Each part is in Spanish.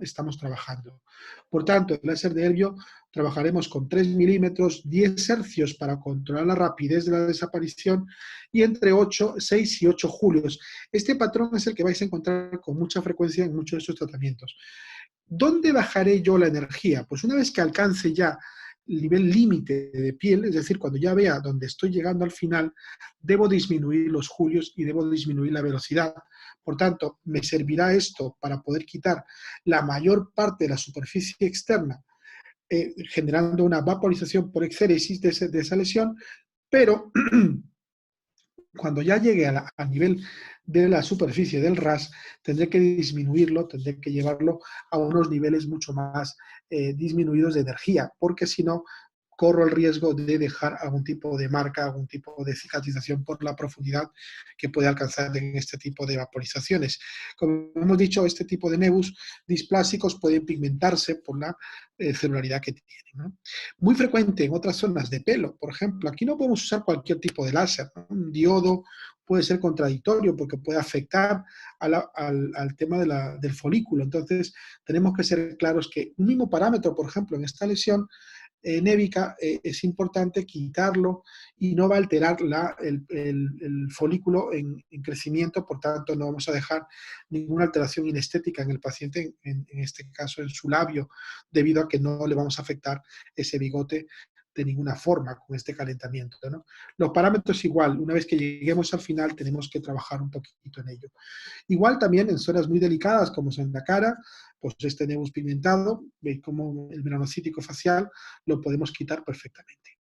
estamos trabajando. Por tanto, el láser de Elvio trabajaremos con 3 milímetros, 10 hercios para controlar la rapidez de la desaparición y entre 6 y 8 julios. Este patrón es el que vais a encontrar con mucha frecuencia en muchos de estos tratamientos. ¿Dónde bajaré yo la energía? Pues una vez que alcance ya el nivel límite de piel, es decir, cuando ya vea dónde estoy llegando al final, debo disminuir los julios y debo disminuir la velocidad. Por tanto, me servirá esto para poder quitar la mayor parte de la superficie externa, generando una vaporización por exéresis de esa lesión, pero cuando ya llegue al nivel de la superficie del RAS, tendré que disminuirlo, tendré que llevarlo a unos niveles mucho más disminuidos de energía, porque si no, corro el riesgo de dejar algún tipo de marca, algún tipo de cicatrización por la profundidad que puede alcanzar en este tipo de vaporizaciones. Como hemos dicho, este tipo de nebus displásicos pueden pigmentarse por la celularidad que tienen, ¿no? Muy frecuente en otras zonas de pelo, por ejemplo, aquí no podemos usar cualquier tipo de láser, ¿no? Un diodo puede ser contradictorio porque puede afectar al tema del folículo. Entonces, tenemos que ser claros que un mismo parámetro, por ejemplo, en esta lesión nébica, es importante quitarlo y no va a alterar el folículo en crecimiento, por tanto no vamos a dejar ninguna alteración inestética en el paciente, en este caso en su labio, debido a que no le vamos a afectar ese bigote de ninguna forma con este calentamiento, ¿no? Los parámetros igual, una vez que lleguemos al final tenemos que trabajar un poquito en ello. Igual también en zonas muy delicadas como son la cara, pues este nebus pigmentado, veis como el melanocítico facial lo podemos quitar perfectamente.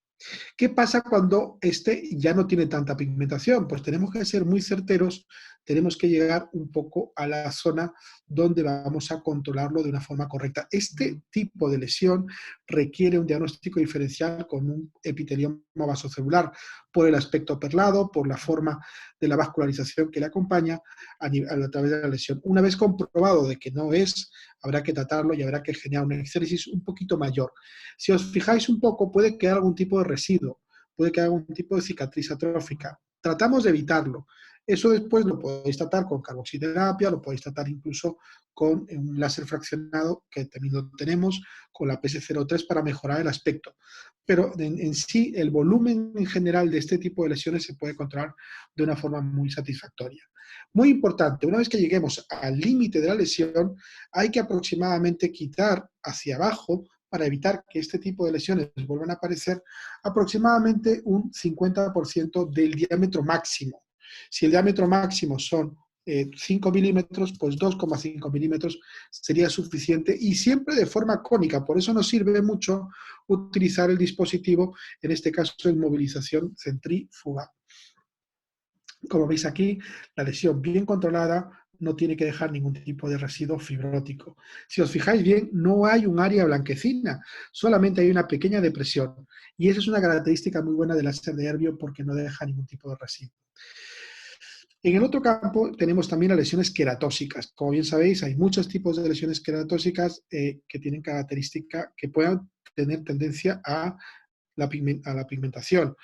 ¿Qué pasa cuando este ya no tiene tanta pigmentación? Pues tenemos que ser muy certeros, tenemos que llegar un poco a la zona donde vamos a controlarlo de una forma correcta. Este tipo de lesión requiere un diagnóstico diferencial con un epitelioma vasocelular por el aspecto perlado, por la forma de la vascularización que le acompaña a través de la lesión. Una vez comprobado de que no es, habrá que tratarlo y habrá que generar una exéresis un poquito mayor. Si os fijáis un poco, puede quedar algún tipo de residuo, puede quedar algún tipo de cicatriz atrófica. Tratamos de evitarlo. Eso después lo podéis tratar con carboxiterapia, lo podéis tratar incluso con un láser fraccionado, que también lo tenemos, con la PS03 para mejorar el aspecto. Pero en sí, el volumen en general de este tipo de lesiones se puede controlar de una forma muy satisfactoria. Muy importante, una vez que lleguemos al límite de la lesión, hay que aproximadamente quitar hacia abajo, para evitar que este tipo de lesiones vuelvan a aparecer, aproximadamente un 50% del diámetro máximo. Si el diámetro máximo son 5 milímetros, pues 2,5 milímetros sería suficiente y siempre de forma cónica. Por eso nos sirve mucho utilizar el dispositivo, en este caso en movilización centrífuga. Como veis aquí, la lesión bien controlada no tiene que dejar ningún tipo de residuo fibrótico. Si os fijáis bien, no hay un área blanquecina, solamente hay una pequeña depresión. Y esa es una característica muy buena del láser de Elvio porque no deja ningún tipo de residuo. En el otro campo tenemos también las lesiones queratóxicas. Como bien sabéis, hay muchos tipos de lesiones queratóxicas que tienen característica que puedan tener tendencia a la pigmentación.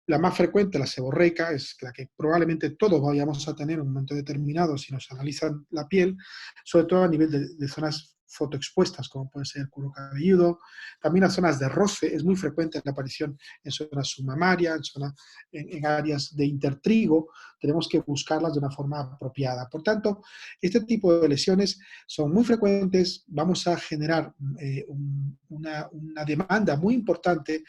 La más frecuente, la seborreica, es la que probablemente todos vayamos a tener en un momento determinado si nos analizan la piel, sobre todo a nivel de zonas fotoexpuestas, como puede ser el cuero cabelludo. También las zonas de roce, es muy frecuente la aparición en zonas submamarias, en áreas de intertrigo. Tenemos que buscarlas de una forma apropiada. Por tanto, este tipo de lesiones son muy frecuentes. Vamos a generar una demanda muy importante,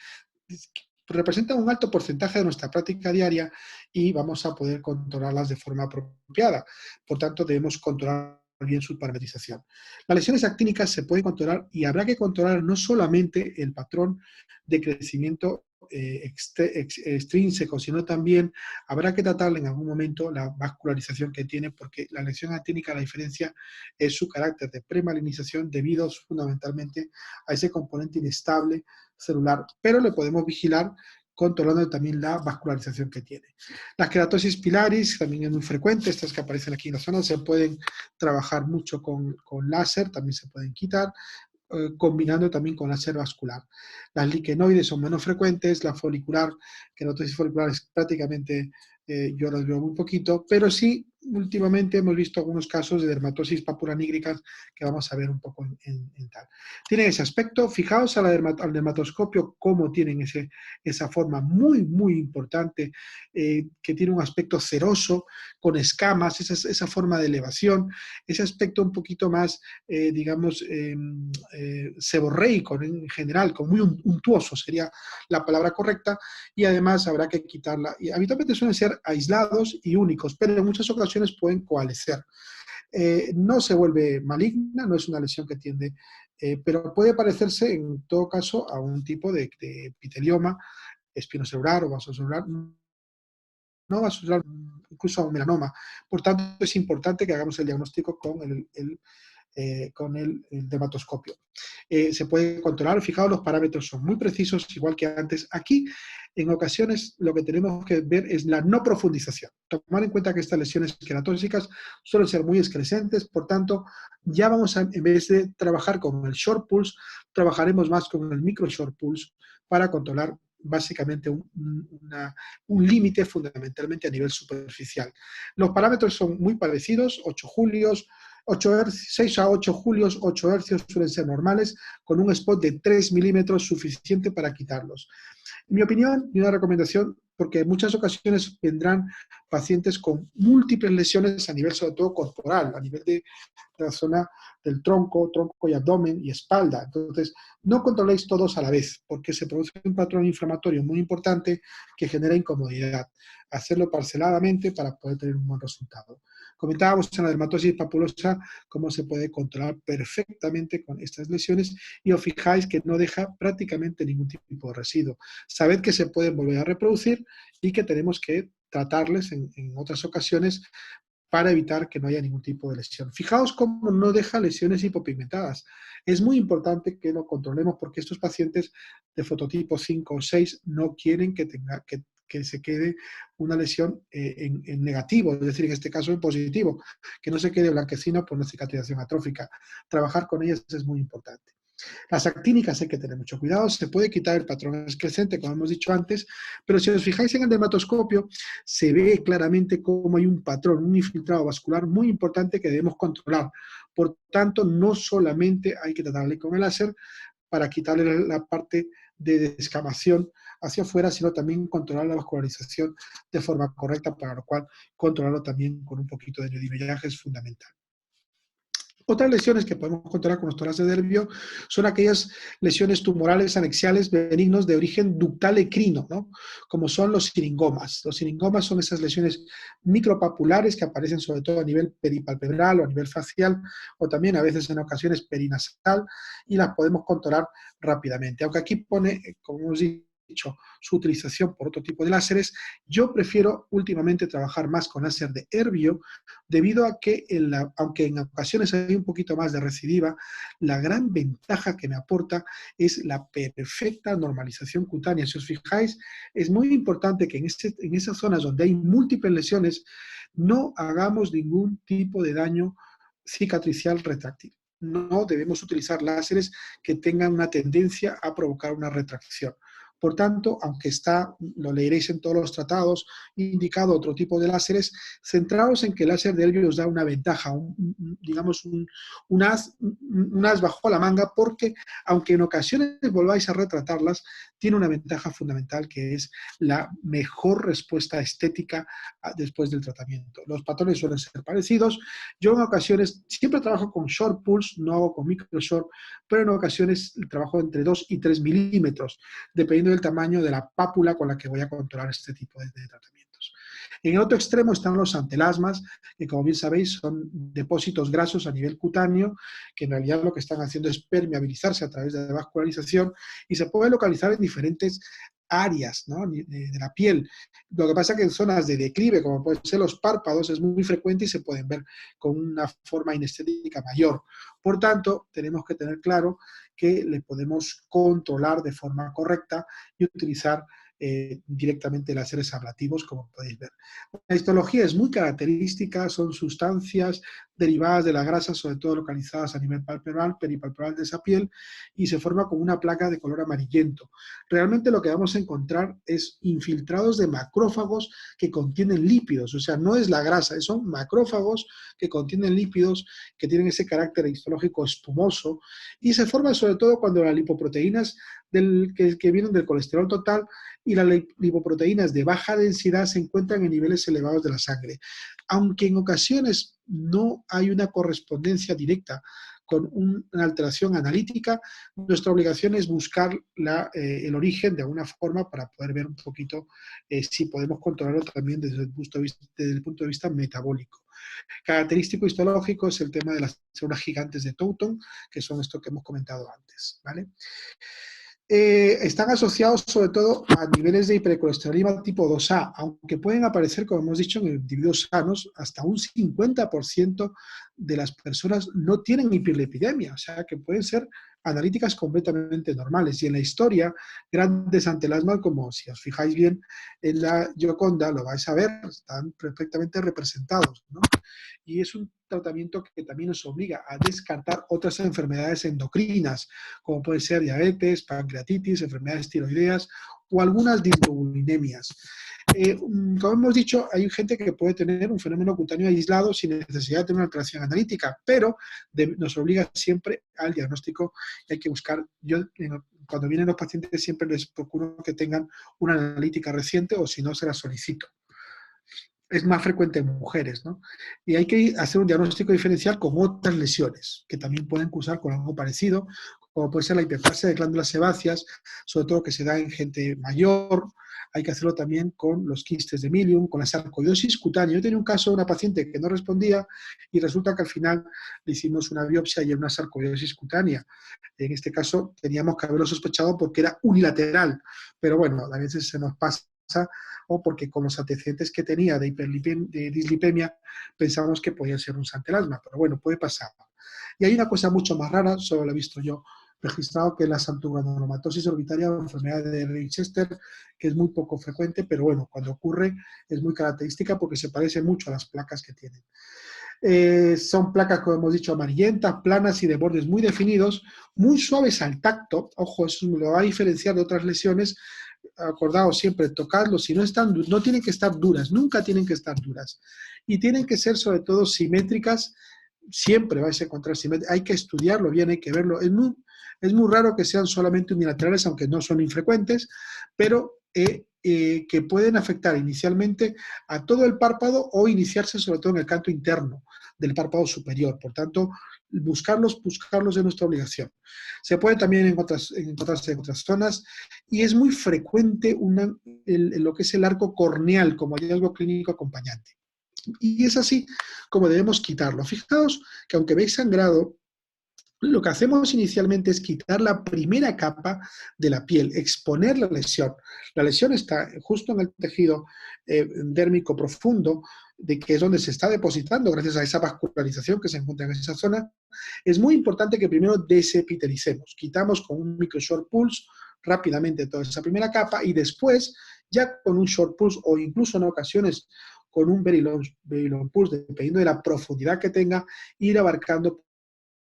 representan un alto porcentaje de nuestra práctica diaria y vamos a poder controlarlas de forma apropiada. Por tanto, debemos controlar bien su parametrización. Las lesiones actínicas se pueden controlar y habrá que controlar no solamente el patrón de crecimiento extrínseco, sino también habrá que tratar en algún momento la vascularización que tiene, porque la lesión actínica, la diferencia es su carácter de premalinización debido fundamentalmente a ese componente inestable celular, pero le podemos vigilar controlando también la vascularización que tiene. Las queratosis pilaris también es muy frecuente, estas que aparecen aquí en la zona, se pueden trabajar mucho con láser, también se pueden quitar, combinando también con láser vascular. Las liquenoides son menos frecuentes, la folicular, queratosis folicular es prácticamente, yo las veo muy poquito, pero sí últimamente hemos visto algunos casos de dermatosis papulanígricas que vamos a ver un poco en tal. Tienen ese aspecto. Fijaos al dermatoscopio cómo tienen esa forma muy, muy importante, que tiene un aspecto ceroso, con escamas, esa forma de elevación, ese aspecto un poquito más, digamos, seborreico en general, como muy untuoso sería la palabra correcta, y además habrá que quitarla. Y habitualmente suelen ser aislados y únicos, pero en muchas ocasiones pueden coalescer. No se vuelve maligna, no es una lesión que tiende, pero puede parecerse en todo caso a un tipo de epitelioma espinocelular o vasocelular, no vasocelular, incluso a un melanoma. Por tanto, es importante que hagamos el diagnóstico con el dermatoscopio. Se puede controlar, fijaos, los parámetros son muy precisos, igual que antes. Aquí, en ocasiones, lo que tenemos que ver es la no profundización. Tomar en cuenta que estas lesiones queratóxicas suelen ser muy excrescentes, por tanto, ya vamos a, en vez de trabajar con el short pulse, trabajaremos más con el micro short pulse para controlar básicamente un límite fundamentalmente a nivel superficial. Los parámetros son muy parecidos, 8 julios, 6 a 8 julios, 8 hercios suelen ser normales, con un spot de 3 milímetros suficiente para quitarlos. En mi opinión, y una recomendación, porque en muchas ocasiones vendrán pacientes con múltiples lesiones a nivel sobre todo corporal, a nivel de la zona del tronco y abdomen y espalda. Entonces, no controléis todos a la vez, porque se produce un patrón inflamatorio muy importante que genera incomodidad. Hacerlo parceladamente para poder tener un buen resultado. Comentábamos en la dermatosis papulosa cómo se puede controlar perfectamente con estas lesiones y os fijáis que no deja prácticamente ningún tipo de residuo. Sabed que se pueden volver a reproducir y que tenemos que tratarles en otras ocasiones para evitar que no haya ningún tipo de lesión. Fijaos cómo no deja lesiones hipopigmentadas. Es muy importante que lo controlemos porque estos pacientes de fototipo 5 o 6 no quieren que se quede una lesión en negativo, es decir, en este caso en positivo, que no se quede blanquecino por una cicatrización atrófica. Trabajar con ellas es muy importante. Las actínicas hay que tener mucho cuidado, se puede quitar el patrón excrescente, como hemos dicho antes, pero si os fijáis en el dermatoscopio, se ve claramente cómo hay un patrón, un infiltrado vascular muy importante que debemos controlar. Por tanto, no solamente hay que tratarle con el láser para quitarle la parte de descamación hacia afuera, sino también controlar la vascularización de forma correcta, para lo cual controlarlo también con un poquito de neodimillaje es fundamental. Otras lesiones que podemos controlar con los toras de nervio son aquellas lesiones tumorales anexiales benignos de origen ductal ecrino, ¿no? Como son los siringomas. Los siringomas son esas lesiones micropapulares que aparecen sobre todo a nivel peripalpebral o a nivel facial, o también a veces en ocasiones perinasal, y las podemos controlar rápidamente. Aunque aquí pone, como hemos dicho, su utilización por otro tipo de láseres, yo prefiero últimamente trabajar más con láser de Herbio, debido a que, aunque en ocasiones hay un poquito más de recidiva, la gran ventaja que me aporta es la perfecta normalización cutánea. Si os fijáis, es muy importante que en esas zonas donde hay múltiples lesiones no hagamos ningún tipo de daño cicatricial retráctil. No debemos utilizar láseres que tengan una tendencia a provocar una retracción. Por tanto, aunque está, lo leeréis en todos los tratados, indicado otro tipo de láseres, centraos en que el láser de Herbio os da una ventaja, digamos un as bajo la manga, porque aunque en ocasiones volváis a retratarlas, tiene una ventaja fundamental que es la mejor respuesta estética después del tratamiento. Los patrones suelen ser parecidos. Yo en ocasiones siempre trabajo con short pulse, no hago con micro short, pero en ocasiones trabajo entre 2 y 3 milímetros, dependiendo del tamaño de la pápula con la que voy a controlar este tipo de tratamientos. En el otro extremo están los antelasmas, que como bien sabéis son depósitos grasos a nivel cutáneo, que en realidad lo que están haciendo es permeabilizarse a través de la vascularización y se puede localizar en diferentes áreas, ¿no?, de la piel. Lo que pasa es que en zonas de declive, como pueden ser los párpados, es muy frecuente y se pueden ver con una forma inestética mayor. Por tanto, tenemos que tener claro que le podemos controlar de forma correcta y utilizar directamente láseres ablativos, como podéis ver. La histología es muy característica, son sustancias derivadas de la grasa, sobre todo localizadas a nivel palpebral, peripalpebral de esa piel, y se forma como una placa de color amarillento. Realmente lo que vamos a encontrar es infiltrados de macrófagos que contienen lípidos, o sea, no es la grasa, son macrófagos que contienen lípidos, que tienen ese carácter histológico espumoso, y se forman sobre todo cuando las lipoproteínas que vienen del colesterol total y las lipoproteínas de baja densidad se encuentran en niveles elevados de la sangre. Aunque en ocasiones no hay una correspondencia directa con una alteración analítica, nuestra obligación es buscar el origen de alguna forma para poder ver un poquito si podemos controlarlo también desde el punto de vista metabólico. Característico histológico es el tema de las células gigantes de Touton, que son esto que hemos comentado antes, ¿vale? Están asociados sobre todo a niveles de hipercolesterolemia tipo 2A, aunque pueden aparecer, como hemos dicho, en individuos sanos, hasta un 50% de las personas no tienen hiperlipidemia, o sea que pueden ser analíticas completamente normales. Y en la historia, grandes antelasmas, como si os fijáis bien en la Gioconda, lo vais a ver, están perfectamente representados, ¿no? Y es un tratamiento que también nos obliga a descartar otras enfermedades endocrinas, como puede ser diabetes, pancreatitis, enfermedades tiroideas o algunas disbiobulinemias. Como hemos dicho, hay gente que puede tener un fenómeno cutáneo aislado sin necesidad de tener una alteración analítica, pero nos obliga siempre al diagnóstico y hay que buscar. Yo, cuando vienen los pacientes, siempre les procuro que tengan una analítica reciente o si no, se la solicito. Es más frecuente en mujeres, ¿no? Y hay que hacer un diagnóstico diferencial con otras lesiones, que también pueden cursar con algo parecido, como puede ser la hiperplasia de glándulas sebáceas, sobre todo que se da en gente mayor. Hay que hacerlo también con los quistes de milium, con la sarcoidosis cutánea. Yo tenía un caso de una paciente que no respondía y resulta que al final le hicimos una biopsia y era una sarcoidosis cutánea. En este caso teníamos que haberlo sospechado porque era unilateral, pero bueno, a veces se nos pasa o porque con los antecedentes que tenía de dislipemia pensábamos que podía ser un santelasma, pero bueno, puede pasar. Y hay una cosa mucho más rara, solo la he visto yo registrado, que es la santuogranulomatosis orbitaria o enfermedad de Leicester, que es muy poco frecuente, pero bueno, cuando ocurre es muy característica porque se parece mucho a las placas que tienen. Son placas, como hemos dicho, amarillentas, planas y de bordes muy definidos, muy suaves al tacto. Ojo, eso lo va a diferenciar de otras lesiones. Acordaos siempre, tocadlos, si no están, no tienen que estar duras, nunca tienen que estar duras. Y tienen que ser sobre todo simétricas, siempre vais a encontrar simétricas, hay que estudiarlo bien, hay que verlo. Es muy raro que sean solamente unilaterales, aunque no son infrecuentes, pero que pueden afectar inicialmente a todo el párpado o iniciarse sobre todo en el canto interno del párpado superior. Por tanto, buscarlos es nuestra obligación. Se puede también encontrarse en otras zonas y es muy frecuente lo que es el arco corneal como hallazgo clínico acompañante. Y es así como debemos quitarlo. Fijaos que aunque veis sangrado, lo que hacemos inicialmente es quitar la primera capa de la piel, exponer la lesión. La lesión está justo en el tejido dérmico profundo, de que es donde se está depositando gracias a esa vascularización que se encuentra en esa zona. Es muy importante que primero desepitelicemos. Quitamos con un micro short pulse rápidamente toda esa primera capa y después, ya con un short pulse o incluso en ocasiones con un very long pulse, dependiendo de la profundidad que tenga, ir abarcando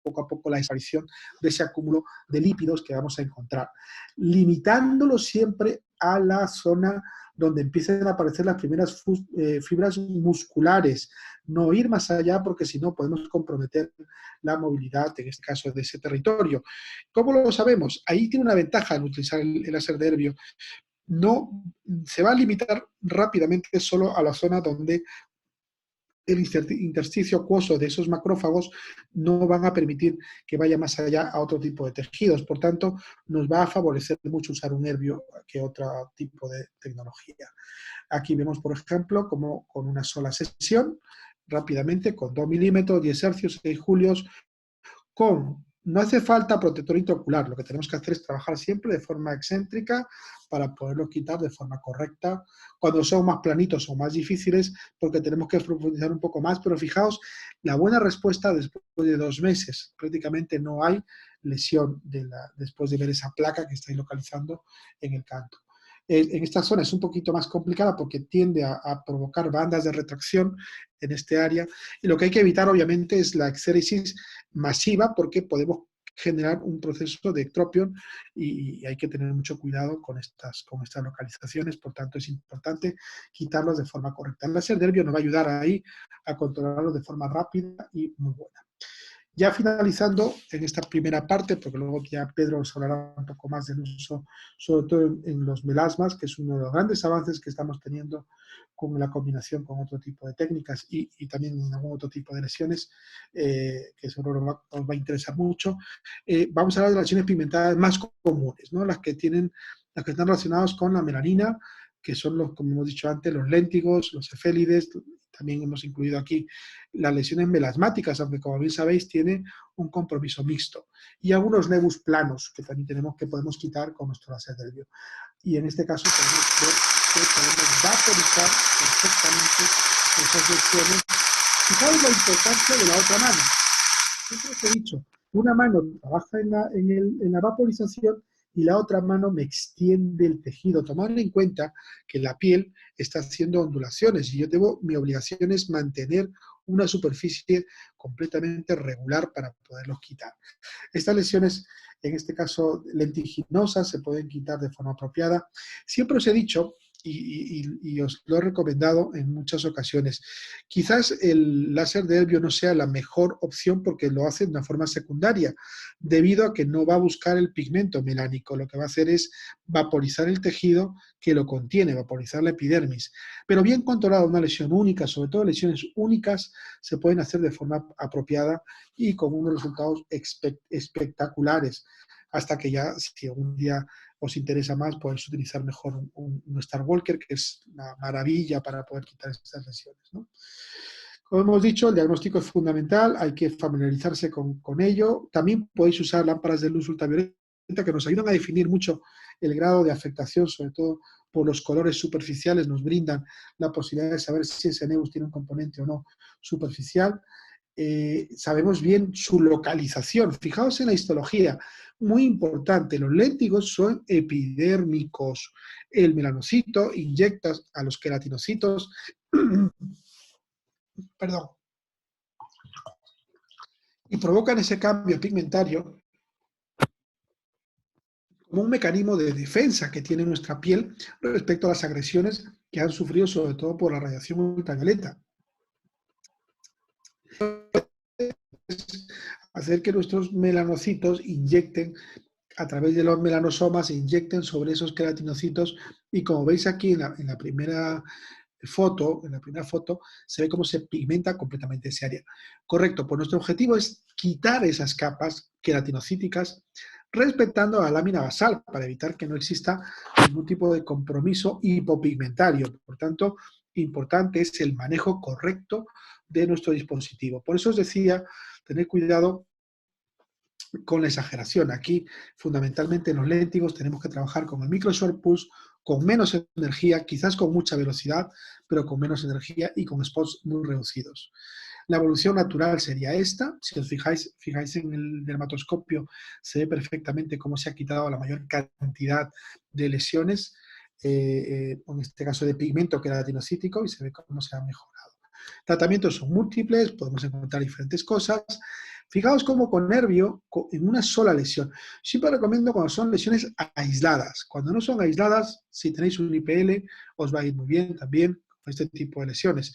poco a poco la desaparición de ese acúmulo de lípidos que vamos a encontrar, limitándolo siempre a la zona donde empiecen a aparecer las primeras fibras musculares, no ir más allá porque si no podemos comprometer la movilidad, en este caso, de ese territorio. ¿Cómo lo sabemos? Ahí tiene una ventaja al utilizar el láser de Herbio. No se va a limitar rápidamente solo a la zona donde el intersticio acuoso de esos macrófagos no van a permitir que vaya más allá a otro tipo de tejidos. Por tanto, nos va a favorecer mucho usar un Herbio que otro tipo de tecnología. Aquí vemos, por ejemplo, como con una sola sesión, rápidamente, con 2 milímetros, 10 hercios, 6 julios, no hace falta protector intraocular, lo que tenemos que hacer es trabajar siempre de forma excéntrica para poderlo quitar de forma correcta. Cuando son más planitos o más difíciles, porque tenemos que profundizar un poco más, pero fijaos, la buena respuesta después de 2 meses, prácticamente no hay lesión después de ver esa placa que estáis localizando en el canto. En esta zona es un poquito más complicada porque tiende a provocar bandas de retracción en este área. Y lo que hay que evitar, obviamente, es la exéresis masiva porque podemos generar un proceso de ectropión y hay que tener mucho cuidado con estas localizaciones. Por tanto, es importante quitarlos de forma correcta. El láser de Elvio nos va a ayudar ahí a controlarlo de forma rápida y muy buena. Ya finalizando en esta primera parte, porque luego ya Pedro os hablará un poco más del uso, sobre todo en los melasmas, que es uno de los grandes avances que estamos teniendo con la combinación con otro tipo de técnicas y también en algún otro tipo de lesiones, que seguro os va a interesar mucho. Vamos a hablar de las lesiones pigmentadas más comunes, ¿no? Las que están relacionadas con la melanina, que son los, como hemos dicho antes, los léntigos, los cefélides. También hemos incluido aquí las lesiones melasmáticas, aunque como bien sabéis tiene un compromiso mixto. Y algunos nebus planos que también podemos quitar con nuestro láser de Elvio. Y en este caso podemos ver que podemos vaporizar perfectamente esas lesiones. Fijaos la importancia de la otra mano. Siempre os he dicho, una mano trabaja en la vaporización y la otra mano me extiende el tejido. Tomad en cuenta que la piel está haciendo ondulaciones y mi obligación es mantener una superficie completamente regular para poderlos quitar. Estas lesiones, en este caso lentiginosas, se pueden quitar de forma apropiada. Siempre os he dicho, y os lo he recomendado en muchas ocasiones, quizás el láser de Elvio no sea la mejor opción porque lo hace de una forma secundaria, debido a que no va a buscar el pigmento melánico, lo que va a hacer es vaporizar el tejido que lo contiene, vaporizar la epidermis. Pero bien controlada una lesión única, sobre todo lesiones únicas, se pueden hacer de forma apropiada y con unos resultados espectaculares, hasta que ya, si algún día os interesa más, podéis utilizar mejor un Star Walker, que es una maravilla para poder quitar estas lesiones, ¿no? Como hemos dicho, el diagnóstico es fundamental, hay que familiarizarse con ello. También podéis usar lámparas de luz ultravioleta que nos ayudan a definir mucho el grado de afectación, sobre todo por los colores superficiales, nos brindan la posibilidad de saber si ese nebus tiene un componente o no superficial. Sabemos bien su localización. Fijaos en la histología, muy importante, los léntigos son epidérmicos. El melanocito inyecta a los queratinocitos, perdón, y provocan ese cambio pigmentario como un mecanismo de defensa que tiene nuestra piel respecto a las agresiones que han sufrido, sobre todo por la radiación ultravioleta. Hacer que nuestros melanocitos inyecten a través de los melanosomas, inyecten sobre esos queratinocitos y como veis aquí en la primera foto, se ve cómo se pigmenta completamente ese área. Correcto, pues nuestro objetivo es quitar esas capas queratinocíticas respetando la lámina basal para evitar que no exista ningún tipo de compromiso hipopigmentario. Por tanto, importante es el manejo correcto de nuestro dispositivo. Por eso os decía, tener cuidado con la exageración. Aquí, fundamentalmente en los léntigos, tenemos que trabajar con el micro short pulse, con menos energía, quizás con mucha velocidad, pero con menos energía y con spots muy reducidos. La evolución natural sería esta. Si os fijáis en el dermatoscopio, se ve perfectamente cómo se ha quitado la mayor cantidad de lesiones, en este caso de pigmento queratinocítico, y se ve cómo se ha mejorado. Tratamientos son múltiples, podemos encontrar diferentes cosas. Fijaos cómo con nervio, en una sola lesión. Siempre recomiendo cuando son lesiones aisladas. Cuando no son aisladas, si tenéis un IPL, os va a ir muy bien también con este tipo de lesiones.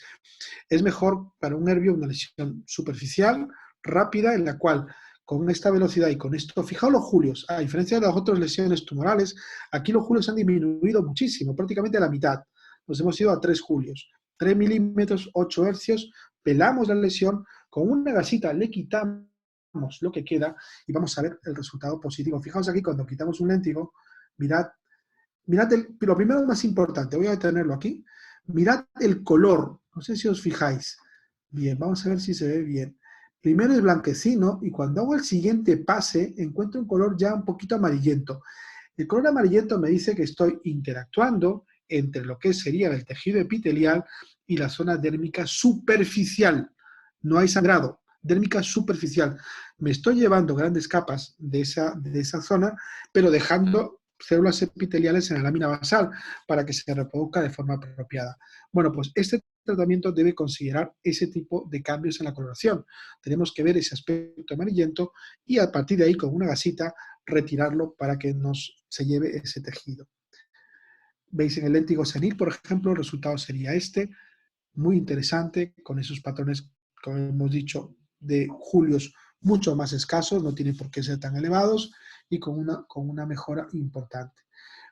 Es mejor para un nervio una lesión superficial, rápida, en la cual con esta velocidad y con esto, fijaos los julios, a diferencia de las otras lesiones tumorales, aquí los julios han disminuido muchísimo, prácticamente a la mitad. Nos hemos ido a 3 julios, 3 milímetros, 8 hercios, pelamos la lesión, con una gasita le quitamos lo que queda y vamos a ver el resultado positivo. Fijaos aquí cuando quitamos un léntigo, mirad lo primero más importante, voy a detenerlo aquí, mirad el color, no sé si os fijáis. Bien, vamos a ver si se ve bien. Primero es blanquecino y cuando hago el siguiente pase encuentro un color ya un poquito amarillento. El color amarillento me dice que estoy interactuando entre lo que sería el tejido epitelial y la zona dérmica superficial. No hay sangrado, dérmica superficial. Me estoy llevando grandes capas de esa zona, pero dejando células epiteliales en la lámina basal para que se reproduzca de forma apropiada. Bueno, pues este tratamiento debe considerar ese tipo de cambios en la coloración. Tenemos que ver ese aspecto amarillento y a partir de ahí, con una gasita, retirarlo para que se lleve ese tejido. Veis en el léntigo senil, por ejemplo, el resultado sería este, muy interesante, con esos patrones, como hemos dicho, de julios mucho más escasos, no tienen por qué ser tan elevados, y con una mejora importante.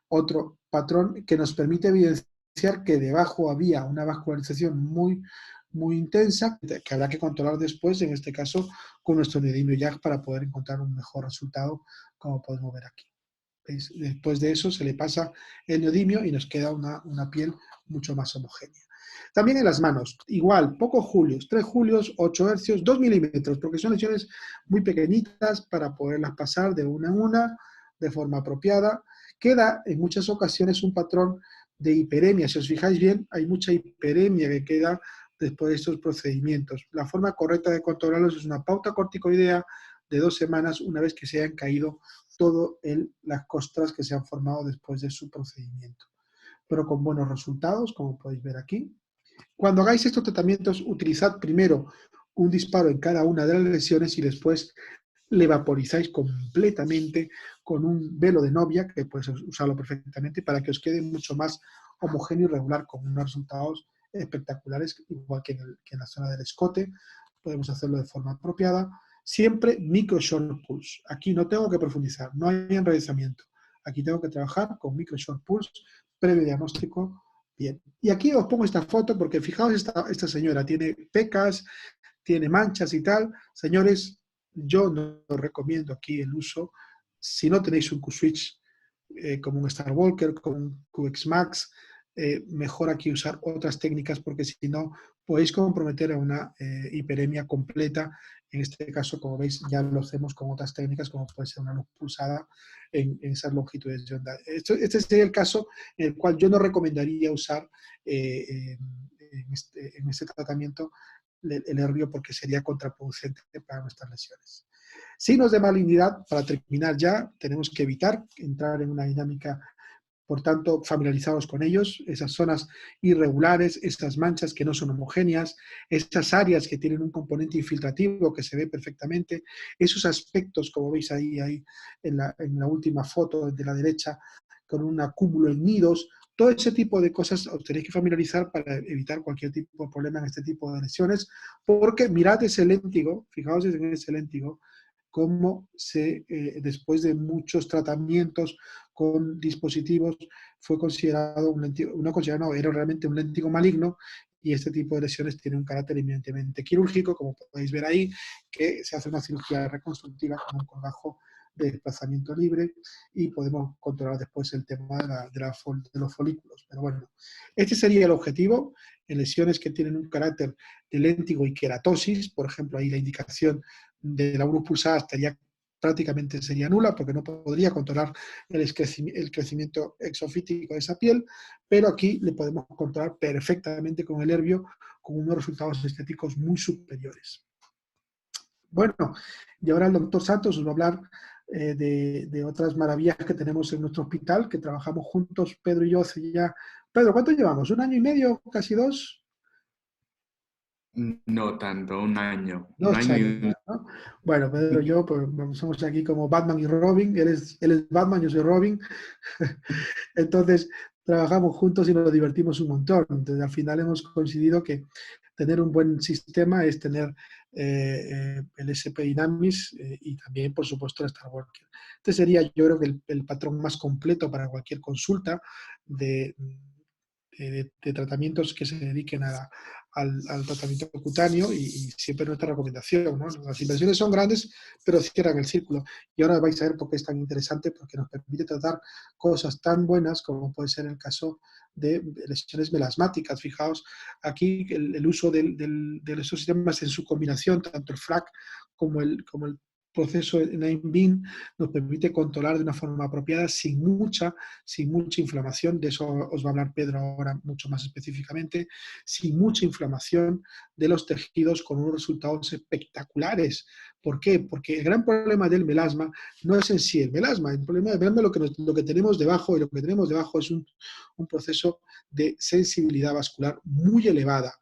Otro patrón que nos permite evidenciar que debajo había una vascularización muy intensa, que habrá que controlar después, en este caso, con nuestro neodimio YAG para poder encontrar un mejor resultado, como podemos ver aquí. ¿Veis? Después de eso se le pasa el neodimio y nos queda una piel mucho más homogénea. También en las manos, igual, pocos julios, 3 julios, 8 hercios, 2 milímetros, porque son lesiones muy pequeñitas para poderlas pasar de una en una de forma apropiada. Queda en muchas ocasiones un patrón de hiperemia. Si os fijáis bien, hay mucha hiperemia que queda después de estos procedimientos. La forma correcta de controlarlos es una pauta corticoidea de 2 semanas una vez que se hayan caído todas las costras que se han formado después de su procedimiento. Pero con buenos resultados, como podéis ver aquí. Cuando hagáis estos tratamientos, utilizad primero un disparo en cada una de las lesiones y después le vaporizáis completamente con un velo de novia, que puedes usarlo perfectamente para que os quede mucho más homogéneo y regular, con unos resultados espectaculares, igual que en la zona del escote. Podemos hacerlo de forma apropiada. Siempre micro short pulse. Aquí no tengo que profundizar, no hay enraizamiento. Aquí tengo que trabajar con micro short pulse, previo diagnóstico. Bien. Y aquí os pongo esta foto porque fijaos, esta señora tiene pecas, tiene manchas y tal. Señores, yo no recomiendo aquí el uso, si no tenéis un Q-Switch como un Star Walker, como un QX Max, mejor aquí usar otras técnicas porque si no podéis comprometer a una hiperemia completa. En este caso, como veis, ya lo hacemos con otras técnicas como puede ser una luz pulsada en esas longitudes de onda. Este sería el caso en el cual yo no recomendaría usar en este tratamiento el herbio porque sería contraproducente para nuestras lesiones. Signos de malignidad, para terminar ya, tenemos que evitar entrar en una dinámica, por tanto, familiarizados con ellos, esas zonas irregulares, estas manchas que no son homogéneas, estas áreas que tienen un componente infiltrativo que se ve perfectamente, esos aspectos, como veis ahí en la última foto de la derecha, con un acúmulo en nidos, todo ese tipo de cosas os tenéis que familiarizar para evitar cualquier tipo de problema en este tipo de lesiones, porque mirad ese léntigo, fijaos en ese léntigo, cómo después de muchos tratamientos con dispositivos fue considerado un léntigo, no considerado, no, era realmente un léntigo maligno, y este tipo de lesiones tiene un carácter eminentemente quirúrgico, como podéis ver ahí, que se hace una cirugía reconstructiva con un colgajo de desplazamiento libre y podemos controlar después el tema de los folículos. Pero bueno, este sería el objetivo en lesiones que tienen un carácter de léntigo y queratosis. Por ejemplo, ahí la indicación de la luz pulsada estaría prácticamente sería nula porque no podría controlar el crecimiento exofítico de esa piel, pero aquí le podemos controlar perfectamente con el herbio con unos resultados estéticos muy superiores. Bueno, y ahora el doctor Santos nos va a hablar de otras maravillas que tenemos en nuestro hospital, que trabajamos juntos, Pedro y yo, hace ya... Pedro, ¿cuánto llevamos? ¿1 año y medio? ¿Casi 2? No tanto, un año. Un 2 años año ya, ¿no? Bueno, Pedro y yo pues, somos aquí como Batman y Robin. Él es Batman, yo soy Robin. Entonces, trabajamos juntos y nos divertimos un montón. Entonces, al final hemos coincidido que tener un buen sistema es tener el SP Dynamis y también, por supuesto, el Star Walker. Este sería, yo creo que el patrón más completo para cualquier consulta de, de tratamientos que se dediquen al tratamiento cutáneo y siempre nuestra recomendación, ¿no? Las inversiones son grandes, pero cierran el círculo. Y ahora vais a ver por qué es tan interesante, porque nos permite tratar cosas tan buenas como puede ser el caso de lesiones melasmáticas. Fijaos aquí el uso de esos sistemas en su combinación, tanto el FLAC como el proceso en INBIN nos permite controlar de una forma apropiada sin mucha inflamación, de eso os va a hablar Pedro ahora mucho más específicamente, sin mucha inflamación de los tejidos con unos resultados espectaculares. ¿Por qué? Porque el gran problema del melasma no es en sí el melasma, el problema del melasma es lo que tenemos debajo, y lo que tenemos debajo es un proceso de sensibilidad vascular muy elevada.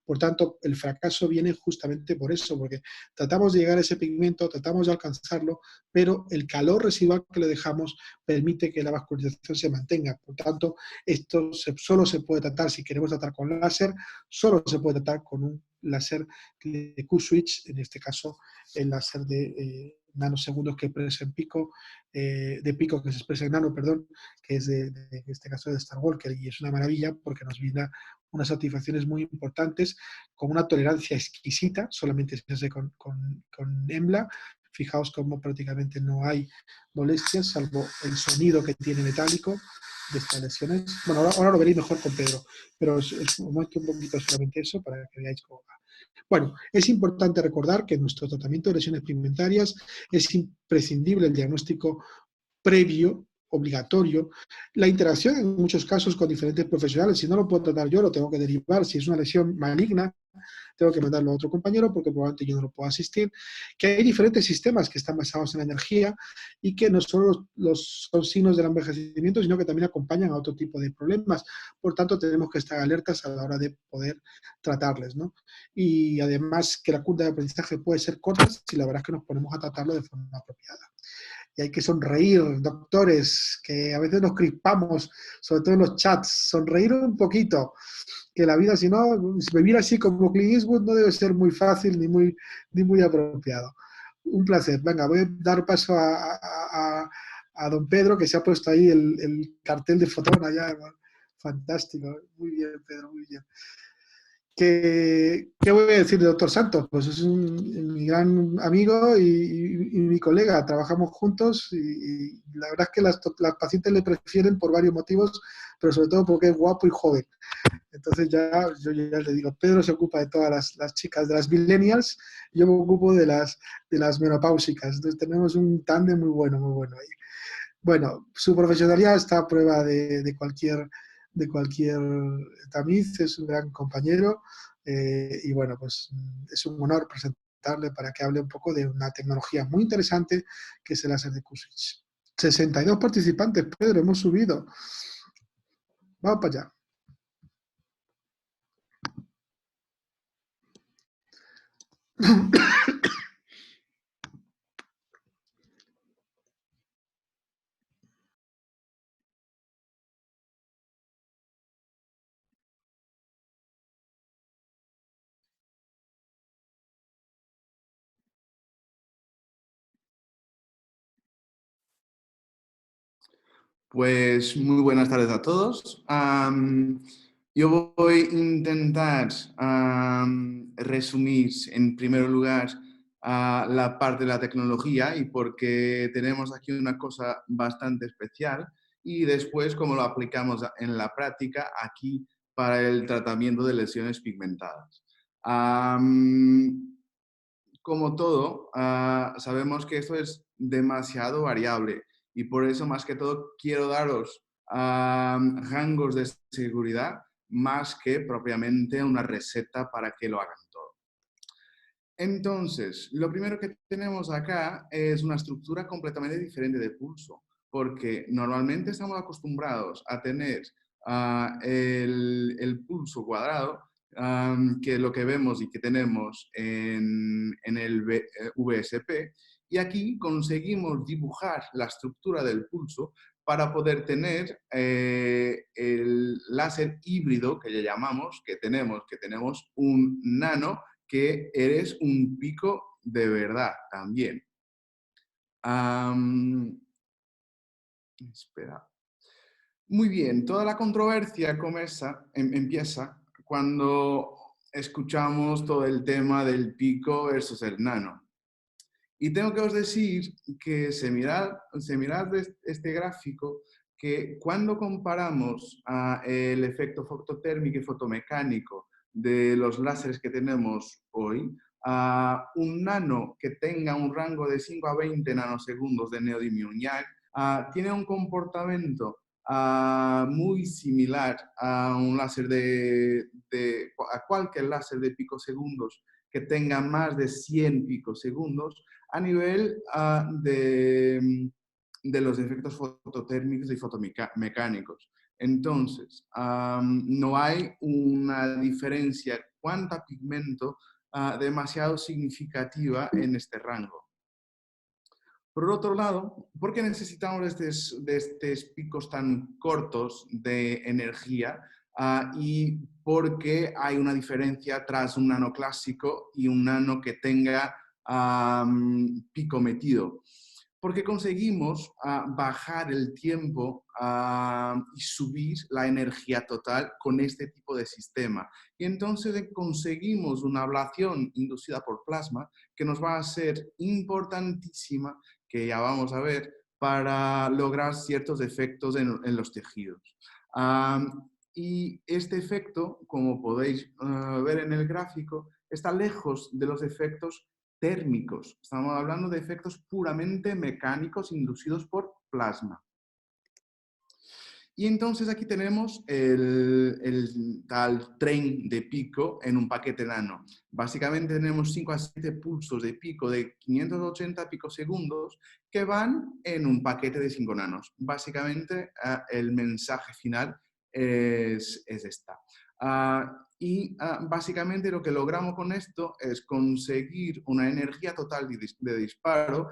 Por tanto, el fracaso viene justamente por eso, porque tratamos de llegar a ese pigmento, tratamos de alcanzarlo, pero el calor residual que le dejamos permite que la vascularización se mantenga. Por tanto, esto solo se puede tratar, si queremos tratar con láser, solo se puede tratar con un láser de Q-switch, en este caso el láser de nanosegundos que expresa en pico, de pico que se expresa en nano, perdón, que es en este caso de Starwalker, y es una maravilla porque nos brinda unas satisfacciones muy importantes, con una tolerancia exquisita, solamente se hace con EMBLA. Fijaos cómo prácticamente no hay molestias, salvo el sonido que tiene metálico de estas lesiones. Bueno, ahora lo veréis mejor con Pedro, pero os muestro un poquito solamente eso para que veáis cómo va. Bueno, es importante recordar que en nuestro tratamiento de lesiones pigmentarias es imprescindible el diagnóstico previo, obligatorio, la interacción en muchos casos con diferentes profesionales. Si no lo puedo tratar yo, lo tengo que derivar. Si es una lesión maligna, tengo que mandarlo a otro compañero porque probablemente yo no lo puedo asistir. Que hay diferentes sistemas que están basados en la energía y que no solo son signos del envejecimiento, sino que también acompañan a otro tipo de problemas. Por tanto, tenemos que estar alertas a la hora de poder tratarles, ¿no? Y además que la curva de aprendizaje puede ser corta si la verdad es que nos ponemos a tratarlo de forma apropiada. Y hay que sonreír, doctores, que a veces nos crispamos, sobre todo en los chats, sonreír un poquito, que la vida, si no, vivir así como Clint Eastwood no debe ser muy fácil ni muy apropiado. Un placer. Venga, voy a dar paso a don Pedro, que se ha puesto ahí el cartel de Fotona ya. Fantástico. Muy bien, Pedro, muy bien. ¿Qué voy a decir de doctor Santos? Pues es mi gran amigo y mi colega, trabajamos juntos y la verdad es que las pacientes le prefieren por varios motivos, pero sobre todo porque es guapo y joven. Entonces yo ya le digo, Pedro se ocupa de todas las chicas, de las millennials, y yo me ocupo de las menopáusicas. Entonces tenemos un tándem muy bueno ahí. Bueno, su profesionalidad está a prueba de cualquier tamiz, es un gran compañero y bueno, pues es un honor presentarle para que hable un poco de una tecnología muy interesante que es el láser de Q-switch. 62 participantes, Pedro, hemos subido. Vamos para allá. Pues muy buenas tardes a todos. Yo voy a intentar resumir en primer lugar la parte de la tecnología y porque tenemos aquí una cosa bastante especial y después cómo lo aplicamos en la práctica aquí para el tratamiento de lesiones pigmentadas. Como todo, sabemos que esto es demasiado variable y por eso más que todo quiero daros rangos de seguridad más que propiamente una receta para que lo hagan todo. Entonces, lo primero que tenemos acá es una estructura completamente diferente de pulso, porque normalmente estamos acostumbrados a tener el pulso cuadrado, que es lo que vemos y que tenemos en el VSP, y aquí conseguimos dibujar la estructura del pulso para poder tener el láser híbrido que ya llamamos, que tenemos un nano, que eres un pico de verdad también. Espera. Muy bien, toda la controversia empieza cuando escuchamos todo el tema del pico versus el nano. Y tengo que os decir que se mirad este gráfico, que cuando comparamos el efecto fototérmico y fotomecánico de los láseres que tenemos hoy, Un nano que tenga un rango de 5 a 20 nanosegundos de neodymium-YAG tiene un comportamiento muy similar a un láser a cualquier láser de picosegundos que tenga más de 100 picosegundos a nivel de los efectos fototérmicos y fotomecánicos. Entonces, no hay una diferencia cuanta-pigmento demasiado significativa en este rango. Por otro lado, ¿por qué necesitamos de estos picos tan cortos de energía? Y por qué hay una diferencia tras un nano clásico y un nano que tenga pico metido. Porque conseguimos bajar el tiempo y subir la energía total con este tipo de sistema. Y entonces conseguimos una ablación inducida por plasma que nos va a ser importantísima, que ya vamos a ver, para lograr ciertos efectos en los tejidos. Y este efecto, como podéis ver en el gráfico, está lejos de los efectos térmicos. Estamos hablando de efectos puramente mecánicos inducidos por plasma. Y entonces aquí tenemos el tal tren de pico en un paquete nano. Básicamente tenemos 5 a 7 pulsos de pico de 580 picosegundos que van en un paquete de 5 nanos. Básicamente el mensaje final es esta. Básicamente lo que logramos con esto es conseguir una energía total de disparo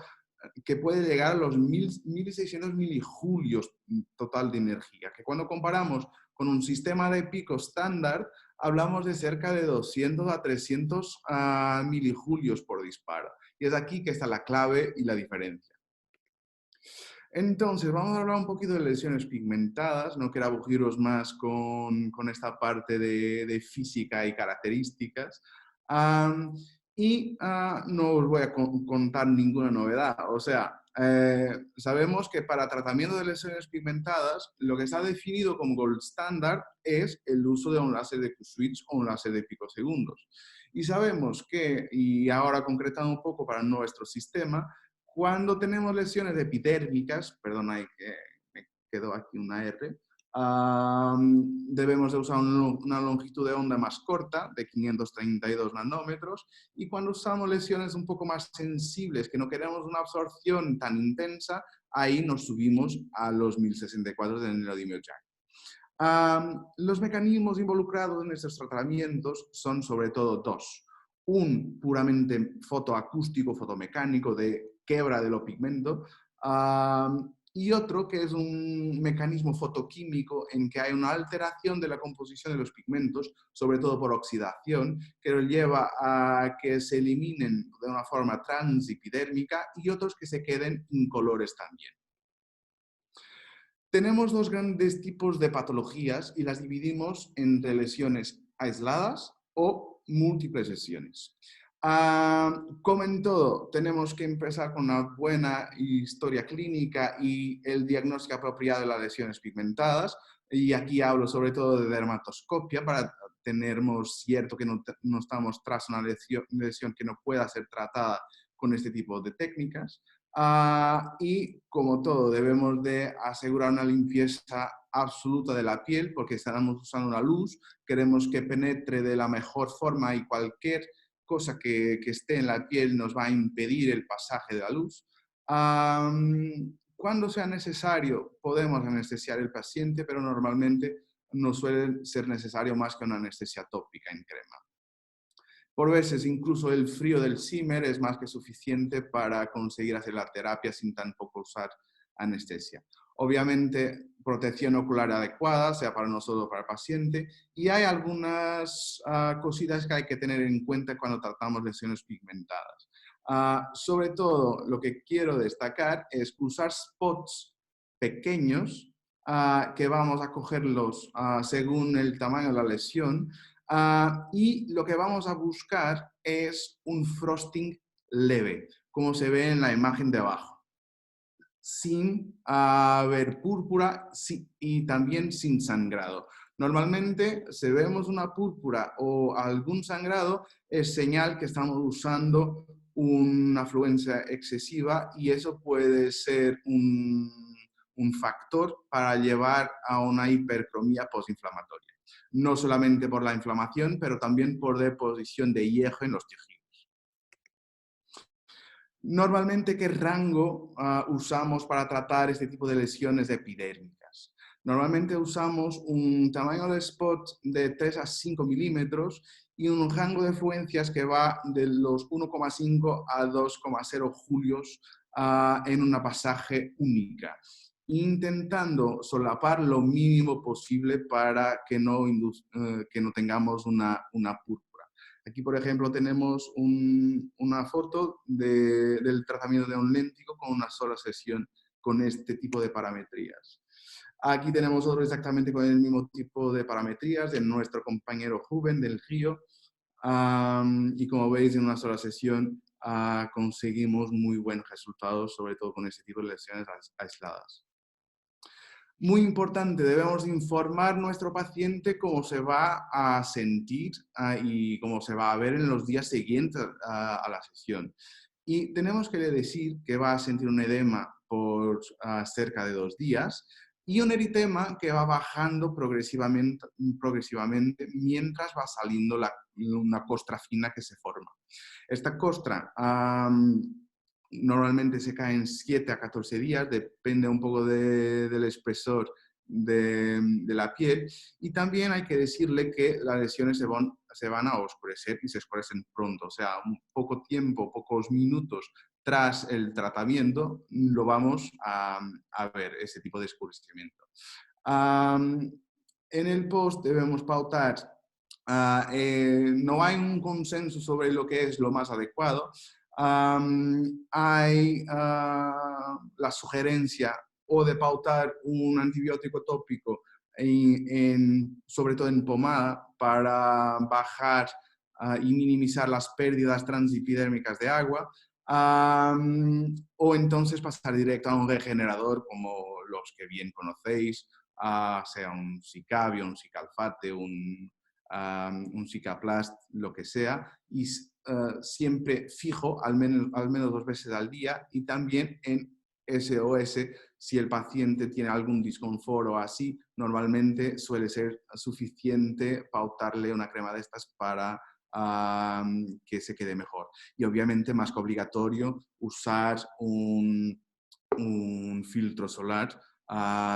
que puede llegar a los 1600 milijulios total de energía, que cuando comparamos con un sistema de pico estándar, hablamos de cerca de 200 a 300 milijulios por disparo. Y es aquí que está la clave y la diferencia. Entonces, vamos a hablar un poquito de lesiones pigmentadas. No quiero aburriros más con esta parte de física y características. No os voy a contar ninguna novedad. O sea, sabemos que para tratamiento de lesiones pigmentadas, lo que está definido como gold standard es el uso de un láser de Q-switch o un láser de picosegundos. Y sabemos que, y ahora concretando un poco para nuestro sistema, cuando tenemos lesiones epidérmicas, perdona, me quedó aquí una R, debemos de usar una longitud de onda más corta, de 532 nanómetros, y cuando usamos lesiones un poco más sensibles, que no queremos una absorción tan intensa, ahí nos subimos a los 1064 de neodymium-YAG. Los mecanismos involucrados en estos tratamientos son sobre todo dos. Un puramente fotoacústico, fotomecánico, de quebra de lo pigmento, y otro que es un mecanismo fotoquímico en que hay una alteración de la composición de los pigmentos, sobre todo por oxidación, que lo lleva a que se eliminen de una forma transepidérmica y otros que se queden incolores también. Tenemos dos grandes tipos de patologías y las dividimos entre lesiones aisladas o múltiples lesiones. Como en todo, tenemos que empezar con una buena historia clínica y el diagnóstico apropiado de las lesiones pigmentadas. Y aquí hablo sobre todo de dermatoscopia para tenernos cierto que no estamos tras una lesión que no pueda ser tratada con este tipo de técnicas. Y como todo, debemos de asegurar una limpieza absoluta de la piel porque estamos usando una luz, queremos que penetre de la mejor forma y cualquier cosa que esté en la piel nos va a impedir el pasaje de la luz. Cuando sea necesario, podemos anestesiar al paciente, pero normalmente no suele ser necesario más que una anestesia tópica en crema. Por veces, incluso el frío del Zimmer es más que suficiente para conseguir hacer la terapia sin tampoco usar anestesia. Obviamente, protección ocular adecuada, sea para nosotros o para el paciente, y hay algunas cositas que hay que tener en cuenta cuando tratamos lesiones pigmentadas. Sobre todo, lo que quiero destacar es usar spots pequeños que vamos a cogerlos según el tamaño de la lesión, y lo que vamos a buscar es un frosting leve, como se ve en la imagen de abajo, sin ver púrpura y también sin sangrado. Normalmente, si vemos una púrpura o algún sangrado, es señal que estamos usando una afluencia excesiva y eso puede ser un factor para llevar a una hipercromía postinflamatoria. No solamente por la inflamación, pero también por deposición de hierro en los tejidos. Normalmente, ¿qué rango usamos para tratar este tipo de lesiones epidérmicas? Normalmente usamos un tamaño de spot de 3 a 5 milímetros y un rango de fluencias que va de los 1,5 a 2,0 julios en una pasaje única, intentando solapar lo mínimo posible para que no tengamos una púrpura. Aquí, por ejemplo, tenemos una foto del tratamiento de un léntigo con una sola sesión con este tipo de parametrías. Aquí tenemos otro exactamente con el mismo tipo de parametrías de nuestro compañero Juven del Río. Y como veis, en una sola sesión conseguimos muy buenos resultados, sobre todo con este tipo de lesiones aisladas. Muy importante, debemos informar a nuestro paciente cómo se va a sentir y cómo se va a ver en los días siguientes a la sesión. Y tenemos que decir que va a sentir un edema por cerca de 2 días y un eritema que va bajando progresivamente mientras va saliendo una costra fina que se forma. Esta costra normalmente se cae en 7 a 14 días, depende un poco del espesor de la piel. Y también hay que decirle que las lesiones se van a oscurecer y se oscurecen pronto. O sea, un poco tiempo, pocos minutos tras el tratamiento, lo vamos a ver, ese tipo de oscurecimiento. En el post debemos pautar. No hay un consenso sobre lo que es lo más adecuado. Hay la sugerencia o de pautar un antibiótico tópico, sobre todo en pomada, para bajar y minimizar las pérdidas transepidérmicas de agua, o entonces pasar directo a un regenerador como los que bien conocéis, sea un Sicabio, un Cicalfate, un Cicaplast, lo que sea, y siempre fijo al menos 2 veces al día, y también en SOS, si el paciente tiene algún disconfort o así, normalmente suele ser suficiente pautarle una crema de estas para que se quede mejor. Y obviamente, más que obligatorio, usar un filtro solar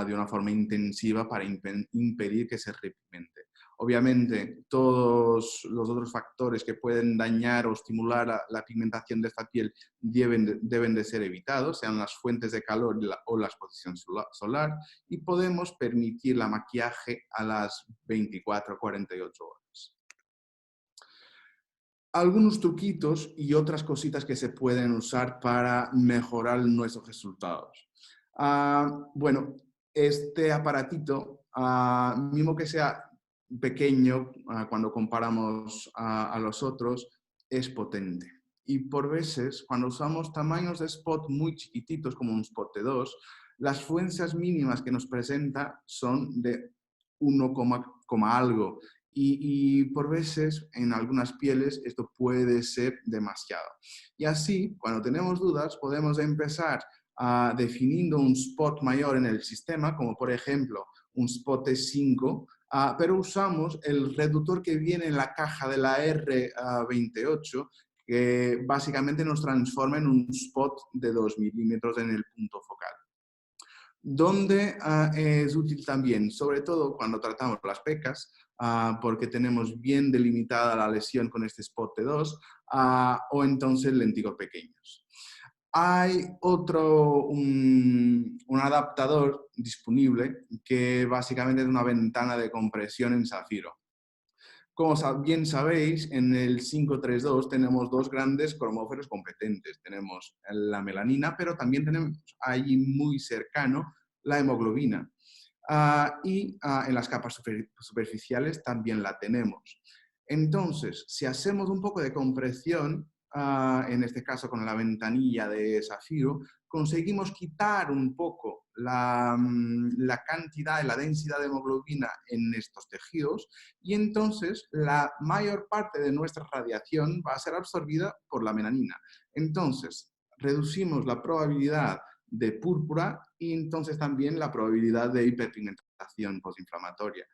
de una forma intensiva para impedir que se repigmente. Obviamente, todos los otros factores que pueden dañar o estimular la pigmentación de esta piel deben de ser evitados, sean las fuentes de calor o la exposición solar, y podemos permitir la maquillaje a las 24 o 48 horas. Algunos truquitos y otras cositas que se pueden usar para mejorar nuestros resultados. Bueno, este aparatito, mismo que sea pequeño cuando comparamos a los otros, es potente. Y por veces, cuando usamos tamaños de spot muy chiquititos, como un spot de 2, las fuerzas mínimas que nos presenta son de 1, algo. Y por veces, en algunas pieles, esto puede ser demasiado. Y así, cuando tenemos dudas, podemos empezar definiendo un spot mayor en el sistema, como por ejemplo un spot de 5, pero usamos el reductor que viene en la caja de la R28, que básicamente nos transforma en un spot de 2 milímetros en el punto focal. Donde es útil también, sobre todo cuando tratamos las pecas, porque tenemos bien delimitada la lesión con este spot de 2, o entonces léntigos pequeños. Hay un adaptador disponible que básicamente es una ventana de compresión en zafiro. Como bien sabéis, en el 532 tenemos 2 grandes cromóforos competentes. Tenemos la melanina, pero también tenemos ahí muy cercano la hemoglobina. Y en las capas superficiales también la tenemos. Entonces, si hacemos un poco de compresión, en este caso con la ventanilla de zafiro, conseguimos quitar un poco la cantidad y la densidad de hemoglobina en estos tejidos y entonces la mayor parte de nuestra radiación va a ser absorbida por la melanina. Entonces, reducimos la probabilidad de púrpura y entonces también la probabilidad de hiperpigmentación postinflamatoria.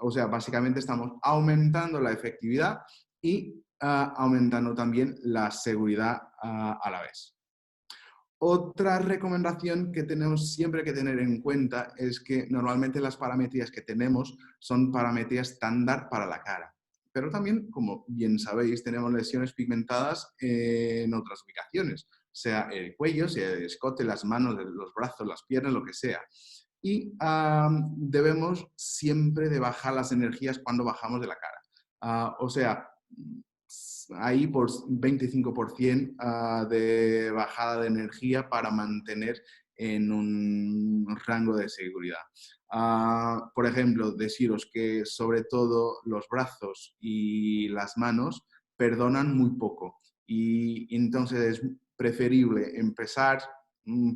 O sea, básicamente estamos aumentando la efectividad y aumentando también la seguridad a la vez. Otra recomendación que tenemos siempre que tener en cuenta es que normalmente las parametrías que tenemos son parametrías estándar para la cara. Pero también, como bien sabéis, tenemos lesiones pigmentadas en otras ubicaciones, sea el cuello, sea el escote, las manos, los brazos, las piernas, lo que sea. Y debemos siempre de bajar las energías cuando bajamos de la cara. O sea, ahí por 25% de bajada de energía para mantener en un rango de seguridad. Por ejemplo, deciros que sobre todo los brazos y las manos perdonan muy poco y entonces es preferible empezar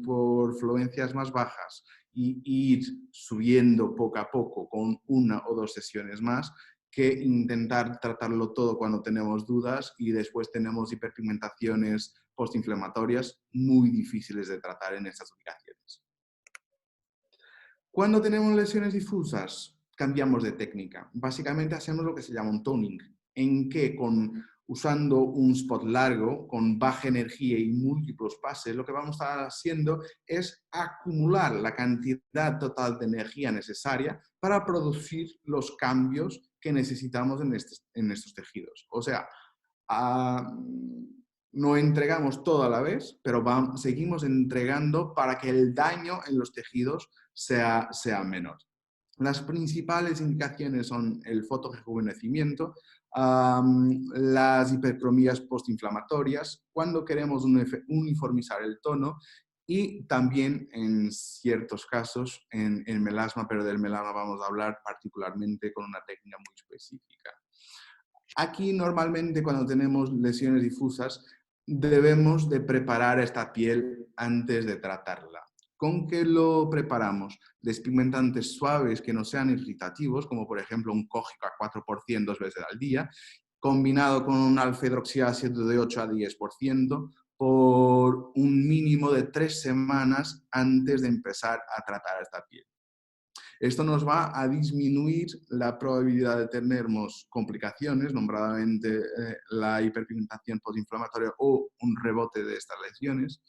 por fluencias más bajas y ir subiendo poco a poco con una o dos sesiones más que intentar tratarlo todo cuando tenemos dudas y después tenemos hiperpigmentaciones postinflamatorias muy difíciles de tratar en estas ubicaciones. Cuando tenemos lesiones difusas, cambiamos de técnica. Básicamente hacemos lo que se llama un toning, en que usando un spot largo, con baja energía y múltiples pases, lo que vamos a estar haciendo es acumular la cantidad total de energía necesaria para producir los cambios que necesitamos en estos tejidos. O sea, no entregamos todo a la vez, pero seguimos entregando para que el daño en los tejidos sea menor. Las principales indicaciones son el fotorrejuvenecimiento, las hipercromías postinflamatorias, cuando queremos uniformizar el tono y también en ciertos casos en melasma, pero del melasma vamos a hablar particularmente con una técnica muy específica. Aquí normalmente cuando tenemos lesiones difusas debemos de preparar esta piel antes de tratarla. ¿Con qué lo preparamos? Despigmentantes suaves que no sean irritativos, como por ejemplo un cógico a 4% 2 veces al día, combinado con un alfa-hidroxiácido de 8 a 10% por un mínimo de 3 semanas antes de empezar a tratar esta piel. Esto nos va a disminuir la probabilidad de tener complicaciones, nombradamente la hiperpigmentación postinflamatoria o un rebote de estas lesiones.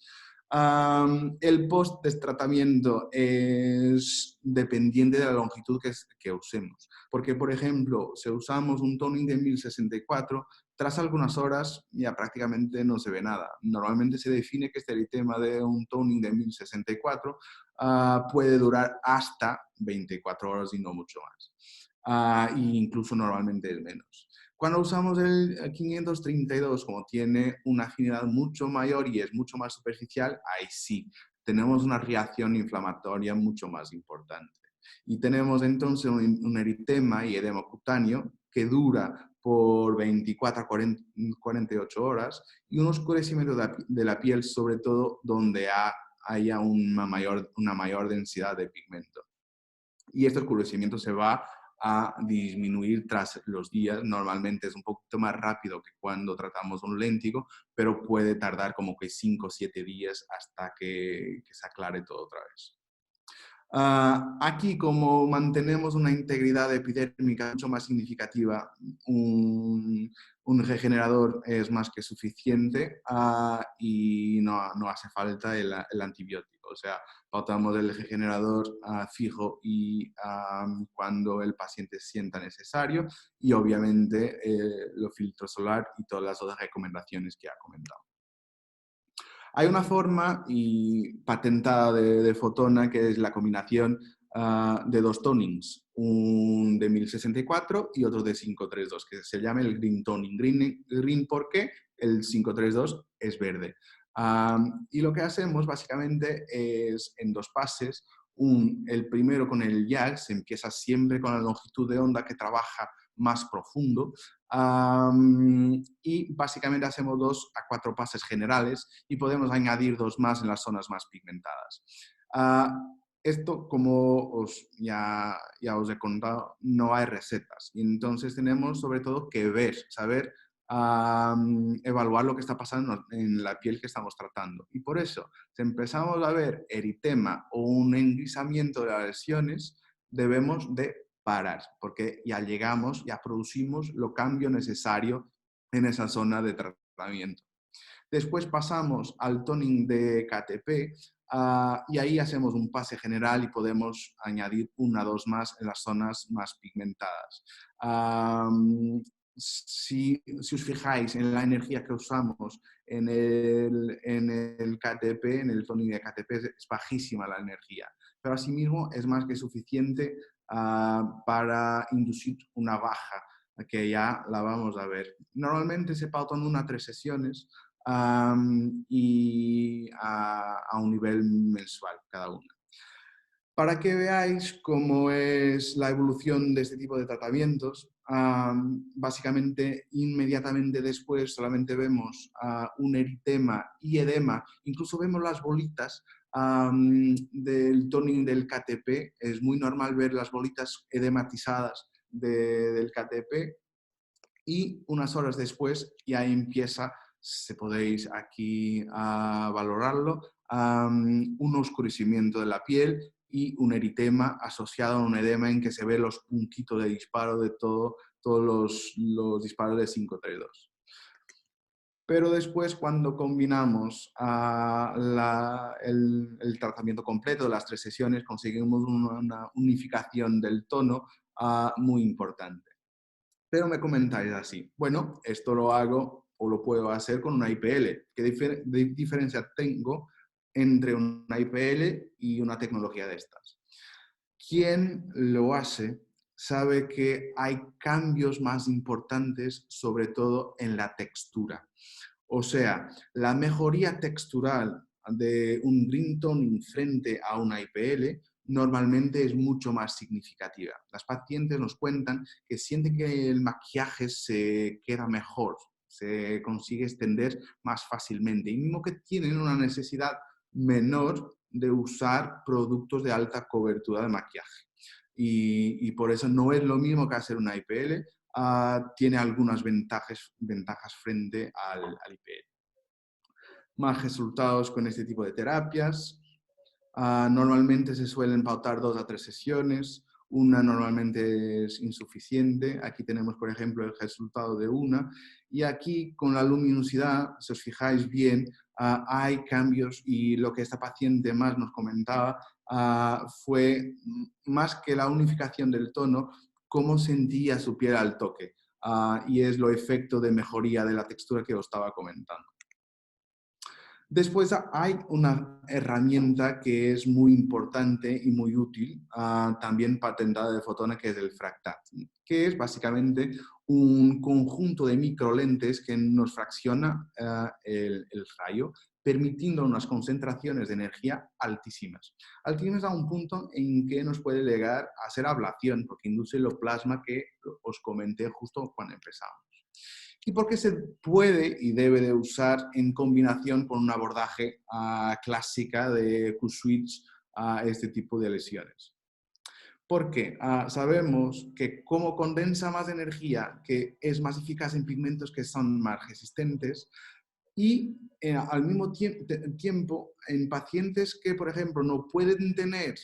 El post-tratamiento es dependiente de la longitud que usemos. Porque, por ejemplo, si usamos un toning de 1064, tras algunas horas ya prácticamente no se ve nada. Normalmente se define que este eritema de un toning de 1064 puede durar hasta 24 horas y no mucho más. E incluso normalmente es menos. Cuando usamos el 532, como tiene una afinidad mucho mayor y es mucho más superficial, ahí sí, tenemos una reacción inflamatoria mucho más importante. Y tenemos entonces un eritema y edema cutáneo que dura por 24 a 48 horas y un oscurecimiento de la piel, sobre todo donde haya una mayor densidad de pigmento. Y este oscurecimiento se va a disminuir tras los días. Normalmente es un poquito más rápido que cuando tratamos un léntigo, pero puede tardar como que 5 o 7 días hasta que se aclare todo otra vez. Aquí, como mantenemos una integridad epidérmica mucho más significativa, un regenerador es más que suficiente y no hace falta el antibiótico. O sea, pautamos el regenerador fijo y cuando el paciente sienta necesario y obviamente los filtros solar y todas las otras recomendaciones que ha comentado. Hay una forma patentada de Fotona que es la combinación de dos tonings, un de 1064 y otro de 532, que se llama el Green Toning. Green porque el 532 es verde. Y lo que hacemos básicamente es en dos pases. El primero con el YAG se empieza siempre con la longitud de onda que trabaja más profundo y básicamente hacemos 2 a 4 pases generales y podemos añadir 2 más en las zonas más pigmentadas. Esto, como ya os he contado, no hay recetas. Y entonces tenemos sobre todo que ver, saber evaluar lo que está pasando en la piel que estamos tratando. Y por eso, si empezamos a ver eritema o un engrisamiento de las lesiones, debemos de parar, porque ya llegamos, ya producimos lo cambio necesario en esa zona de tratamiento. Después pasamos al toning de KTP y ahí hacemos un pase general y podemos añadir una o dos más en las zonas más pigmentadas. Si os fijáis en la energía que usamos en el KTP, en el toning de KTP, es bajísima la energía, pero asimismo es más que suficiente para inducir una baja, que ya la vamos a ver. Normalmente se pautan 1 a 3 sesiones y a un nivel mensual cada una. Para que veáis cómo es la evolución de este tipo de tratamientos, básicamente inmediatamente después solamente vemos un eritema y edema, incluso vemos las bolitas del toning del KTP. Es muy normal ver las bolitas edematizadas del KTP y unas horas después ya empieza, si podéis aquí valorarlo, un oscurecimiento de la piel y un eritema asociado a un edema en que se ve los puntitos de disparo de todos los disparos de 532. Pero después, cuando combinamos el tratamiento completo de las 3 sesiones, conseguimos una unificación del tono muy importante. Pero me comentáis así, bueno, esto lo hago o lo puedo hacer con una IPL. ¿Qué diferencia tengo entre una IPL y una tecnología de estas? Quien lo hace sabe que hay cambios más importantes, sobre todo en la textura. O sea, la mejoría textural de un green toning frente a una IPL normalmente es mucho más significativa. Las pacientes nos cuentan que sienten que el maquillaje se queda mejor, se consigue extender más fácilmente y mismo que tienen una necesidad menor de usar productos de alta cobertura de maquillaje. Y por eso no es lo mismo que hacer una IPL, tiene algunas ventajas frente al IPL. Más resultados con este tipo de terapias. Normalmente se suelen pautar 2 a 3 sesiones. Una normalmente es insuficiente. Aquí tenemos, por ejemplo, el resultado de una. Y aquí, con la luminosidad, si os fijáis bien, hay cambios y lo que esta paciente más nos comentaba fue, más que la unificación del tono, cómo sentía su piel al toque. Y es lo efecto de mejoría de la textura que os estaba comentando. Después hay una herramienta que es muy importante y muy útil, también patentada de Fotona, que es el Fractat, que es básicamente un conjunto de microlentes que nos fracciona el rayo, permitiendo unas concentraciones de energía altísimas. Altísimas a un punto en que nos puede llegar a hacer ablación, porque induce lo plasma que os comenté justo cuando empezamos. Y porque se puede y debe de usar en combinación con un abordaje clásica de Q-switch a este tipo de lesiones. Porque sabemos que como condensa más energía, que es más eficaz en pigmentos que son más resistentes, y al mismo tiempo en pacientes que, por ejemplo, no pueden tener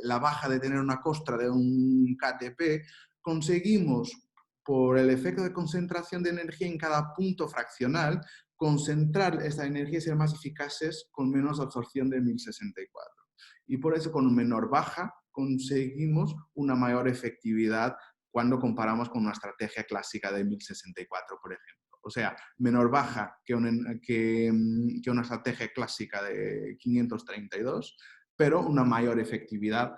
la baja de tener una costra de un KTP, conseguimos, por el efecto de concentración de energía en cada punto fraccional, concentrar esta energía y ser más eficaces con menos absorción de 1064. Y por eso con menor baja conseguimos una mayor efectividad cuando comparamos con una estrategia clásica de 1064, por ejemplo. O sea, menor baja que una estrategia clásica de 532, pero una mayor efectividad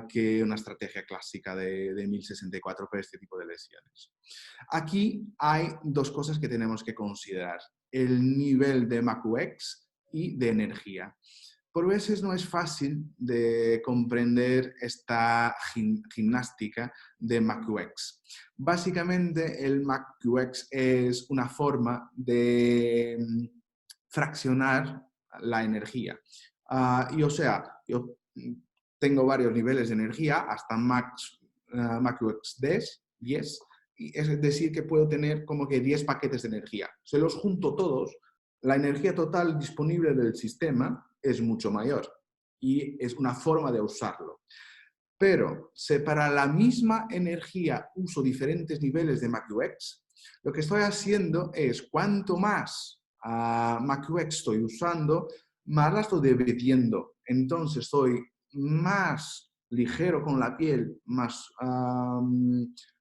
que una estrategia clásica de 1064 para este tipo de lesiones. Aquí hay 2 cosas que tenemos que considerar: el nivel de MACUX y de energía. Por veces no es fácil de comprender esta gimnástica de MACUX. Básicamente, el MACUX es una forma de fraccionar la energía. Y o sea, yo tengo varios niveles de energía hasta MaxQX 10, y es decir que puedo tener como que 10 paquetes de energía. Se los junto todos, la energía total disponible del sistema es mucho mayor y es una forma de usarlo. Pero si para la misma energía uso diferentes niveles de MaxQX, lo que estoy haciendo es cuanto más MaxQX estoy usando, más la estoy dividiendo. Entonces estoy más ligero con la piel, más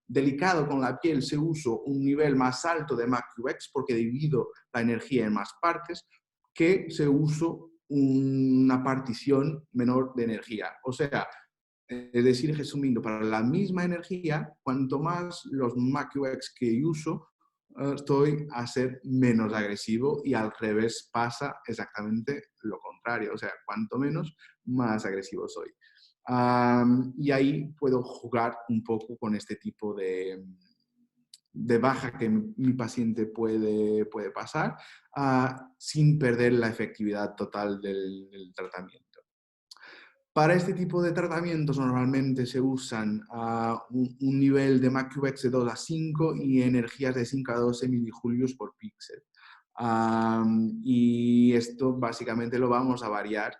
delicado con la piel si uso un nivel más alto de MaxQX porque divido la energía en más partes, que si uso una partición menor de energía. O sea, es decir, resumiendo, para la misma energía, cuanto más los MaxQX que uso, estoy a ser menos agresivo, y al revés pasa exactamente lo contrario. O sea, cuanto menos, más agresivo soy. Y ahí puedo jugar un poco con este tipo de baja que mi paciente puede pasar, sin perder la efectividad total del tratamiento. Para este tipo de tratamientos normalmente se usan un nivel de MaxQX de 2 a 5 y energías de 5 a 12 milijulios por píxel. Y esto básicamente lo vamos a variar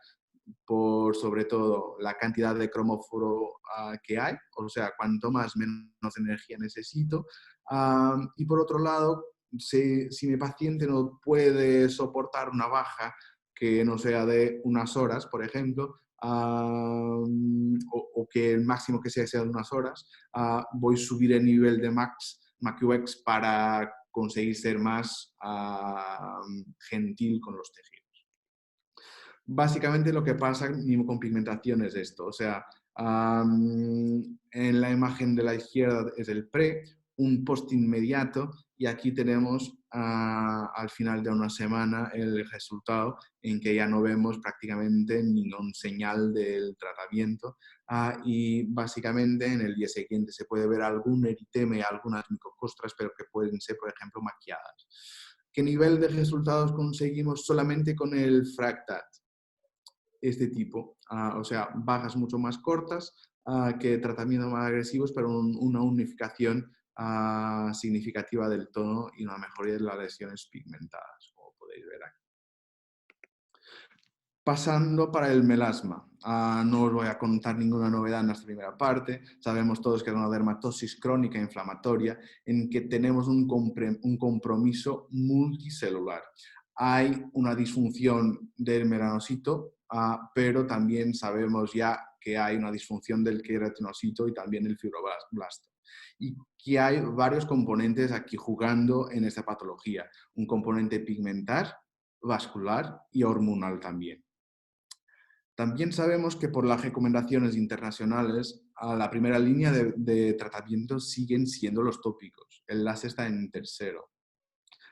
por sobre todo la cantidad de cromóforo que hay, o sea, cuanto más menos energía necesito. Y por otro lado, si mi paciente no puede soportar una baja que no sea de unas horas, por ejemplo, o que el máximo que sea de unas horas, voy a subir el nivel de MaxQX para conseguir ser más gentil con los tejidos. Básicamente lo que pasa con pigmentación es esto, o sea, en la imagen de la izquierda es el pre, un post inmediato, y aquí tenemos al final de una semana el resultado en que ya no vemos prácticamente ningún señal del tratamiento, y básicamente en el día siguiente se puede ver algún eritema y algunas micocostras, pero que pueden ser, por ejemplo, maquilladas. ¿Qué nivel de resultados conseguimos solamente con el Fractat? Este tipo, o sea, bajas mucho más cortas que tratamientos más agresivos, pero una unificación significativa del tono y una mejoría de las lesiones pigmentadas, como podéis ver aquí. Pasando para el melasma. No os voy a contar ninguna novedad en esta primera parte. Sabemos todos que es una dermatosis crónica inflamatoria en que tenemos un compromiso multicelular. Hay una disfunción del melanocito, pero también sabemos ya que hay una disfunción del queratinocito y también el fibroblasto. Y que hay varios componentes aquí jugando en esta patología. Un componente pigmentar, vascular y hormonal también. También sabemos que por las recomendaciones internacionales, la primera línea de tratamiento siguen siendo los tópicos. El láser está en tercero.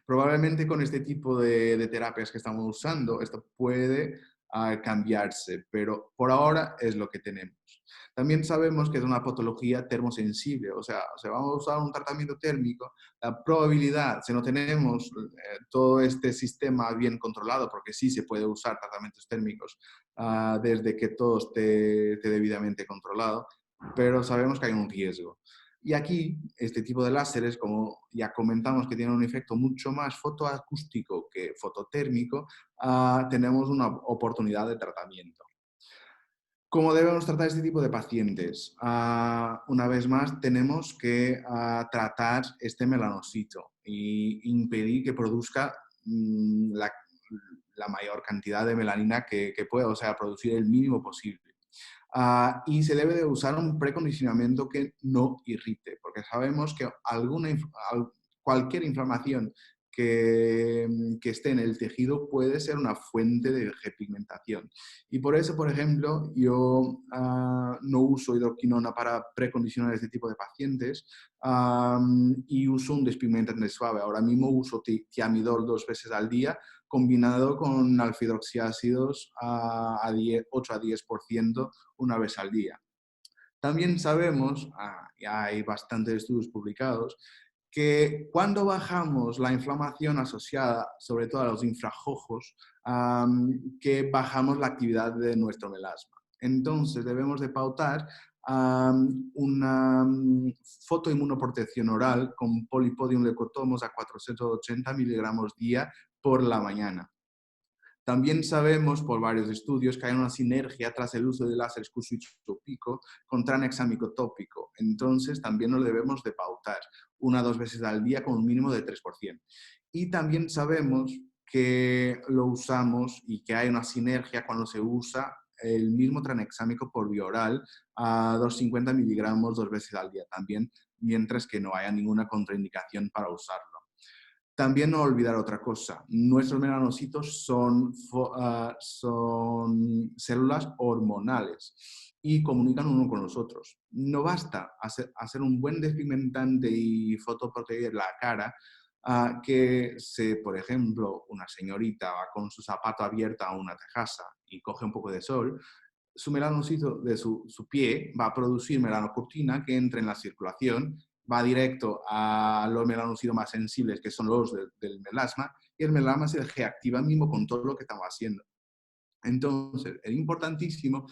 Probablemente con este tipo de terapias que estamos usando, esto puede cambiarse, pero por ahora es lo que tenemos. También sabemos que es una patología termosensible, o sea, si vamos a usar un tratamiento térmico, la probabilidad, si no tenemos todo este sistema bien controlado, porque sí se puede usar tratamientos térmicos desde que todo esté debidamente controlado, pero sabemos que hay un riesgo. Y aquí, este tipo de láseres, como ya comentamos que tienen un efecto mucho más fotoacústico que fototérmico, tenemos una oportunidad de tratamiento. ¿Cómo debemos tratar este tipo de pacientes? Una vez más, tenemos que tratar este melanocito e impedir que produzca la mayor cantidad de melanina que pueda, o sea, producir el mínimo posible. Y se debe de usar un precondicionamiento que no irrite, porque sabemos que cualquier inflamación que esté en el tejido puede ser una fuente de repigmentación. Y por eso, por ejemplo, yo no uso hidroquinona para precondicionar este tipo de pacientes y uso un despigmentante suave. Ahora mismo uso tiamidol 2 veces al día combinado con alfa-hidroxiácidos a 8 a 10% una vez al día. También sabemos, ya hay bastantes estudios publicados, que cuando bajamos la inflamación asociada, sobre todo a los infrarrojos, que bajamos la actividad de nuestro melasma. Entonces debemos de pautar una fotoinmunoprotección oral con polipodium leucotomos a 480 miligramos día por la mañana. También sabemos por varios estudios que hay una sinergia tras el uso de láser tópico con tranexámico tópico. Entonces también lo debemos de pautar 1 a 2 veces al día con un mínimo de 3%. Y también sabemos que lo usamos y que hay una sinergia cuando se usa el mismo tranexámico por vía oral a 250 miligramos 2 veces al día también, mientras que no haya ninguna contraindicación para usarlo. También no olvidar otra cosa, nuestros melanocitos son células hormonales y comunican uno con los otros. No basta hacer un buen despigmentante y fotoproteger la cara, que por ejemplo, una señorita va con su zapato abierto a una terraza y coge un poco de sol, su melanocito de su pie va a producir melanocortina que entra en la circulación, va directo a los melanocitos más sensibles, que son los del melasma, y el melasma se reactiva mismo con todo lo que estamos haciendo. Entonces, es importantísimo,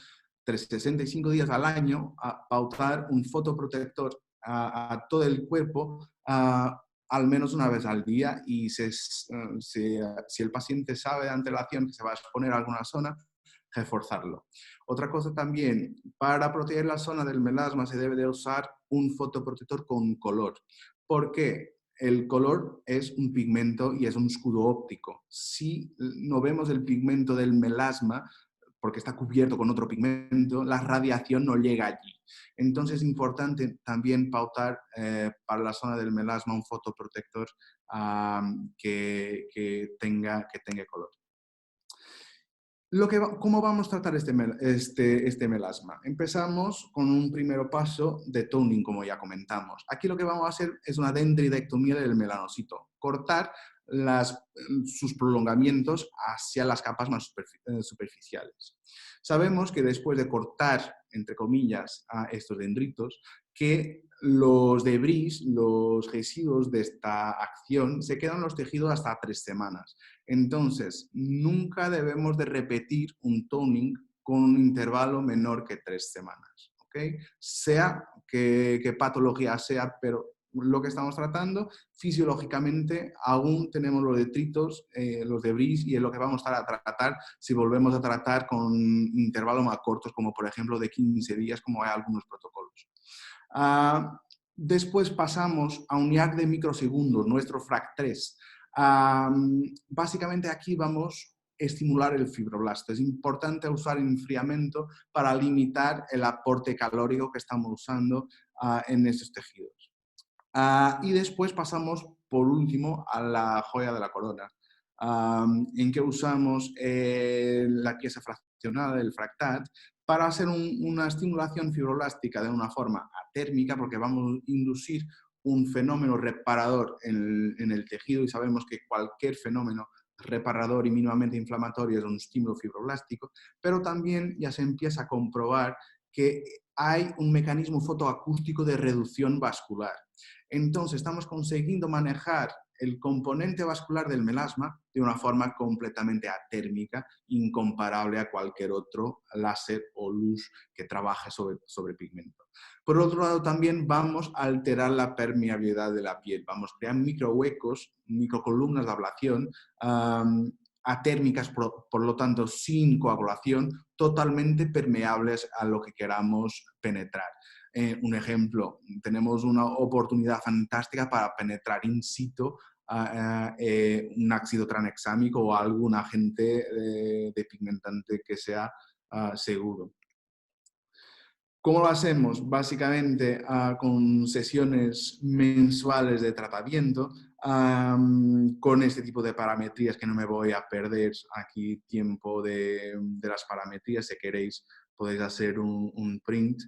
365 días al año, pautar un fotoprotector a todo el cuerpo, al menos una vez al día, y si el paciente sabe de antelación que se va a exponer a alguna zona, reforzarlo. Otra cosa también, para proteger la zona del melasma se debe de usar un fotoprotector con color. ¿Por qué? El color es un pigmento y es un escudo óptico. Si no vemos el pigmento del melasma, porque está cubierto con otro pigmento, la radiación no llega allí. Entonces es importante también pautar para la zona del melasma un fotoprotector que tenga color. ¿Cómo vamos a tratar este melasma? Empezamos con un primer paso de toning, como ya comentamos. Aquí lo que vamos a hacer es una dendridectomía del melanocito, cortar sus prolongamientos hacia las capas más superficiales. Sabemos que después de cortar, entre comillas, a estos dendritos, que los debris, los residuos de esta acción, se quedan en los tejidos hasta 3 semanas. Entonces, nunca debemos de repetir un toning con un intervalo menor que 3 semanas. ¿Okay? Sea que patología sea, pero lo que estamos tratando, fisiológicamente aún tenemos los detritos, los debris, y es lo que vamos a tratar si volvemos a tratar con intervalos más cortos, como por ejemplo de 15 días, como hay algunos protocolos. Después pasamos a un IAC de microsegundos, nuestro FRAC3. Básicamente aquí vamos a estimular el fibroblasto. Es importante usar enfriamiento para limitar el aporte calórico que estamos usando en estos tejidos. Y después pasamos, por último, a la joya de la corona, en que usamos la pieza fraccionada, el fractat, para hacer una estimulación fibroblástica de una forma atérmica, porque vamos a inducir un fenómeno reparador en el tejido, y sabemos que cualquier fenómeno reparador y mínimamente inflamatorio es un estímulo fibroblástico, pero también ya se empieza a comprobar que hay un mecanismo fotoacústico de reducción vascular. Entonces estamos consiguiendo manejar el componente vascular del melasma de una forma completamente atérmica, incomparable a cualquier otro láser o luz que trabaje sobre pigmento. Por otro lado, también vamos a alterar la permeabilidad de la piel. Vamos a crear microhuecos, microcolumnas de ablación, atérmicas, por lo tanto, sin coagulación, totalmente permeables a lo que queramos penetrar. Un ejemplo, tenemos una oportunidad fantástica para penetrar in situ un ácido tranexámico o algún agente de pigmentante que sea seguro. ¿Cómo lo hacemos? Básicamente con sesiones mensuales de tratamiento, con este tipo de parametrías, que no me voy a perder aquí tiempo de las parametrías. Si queréis podéis hacer un print.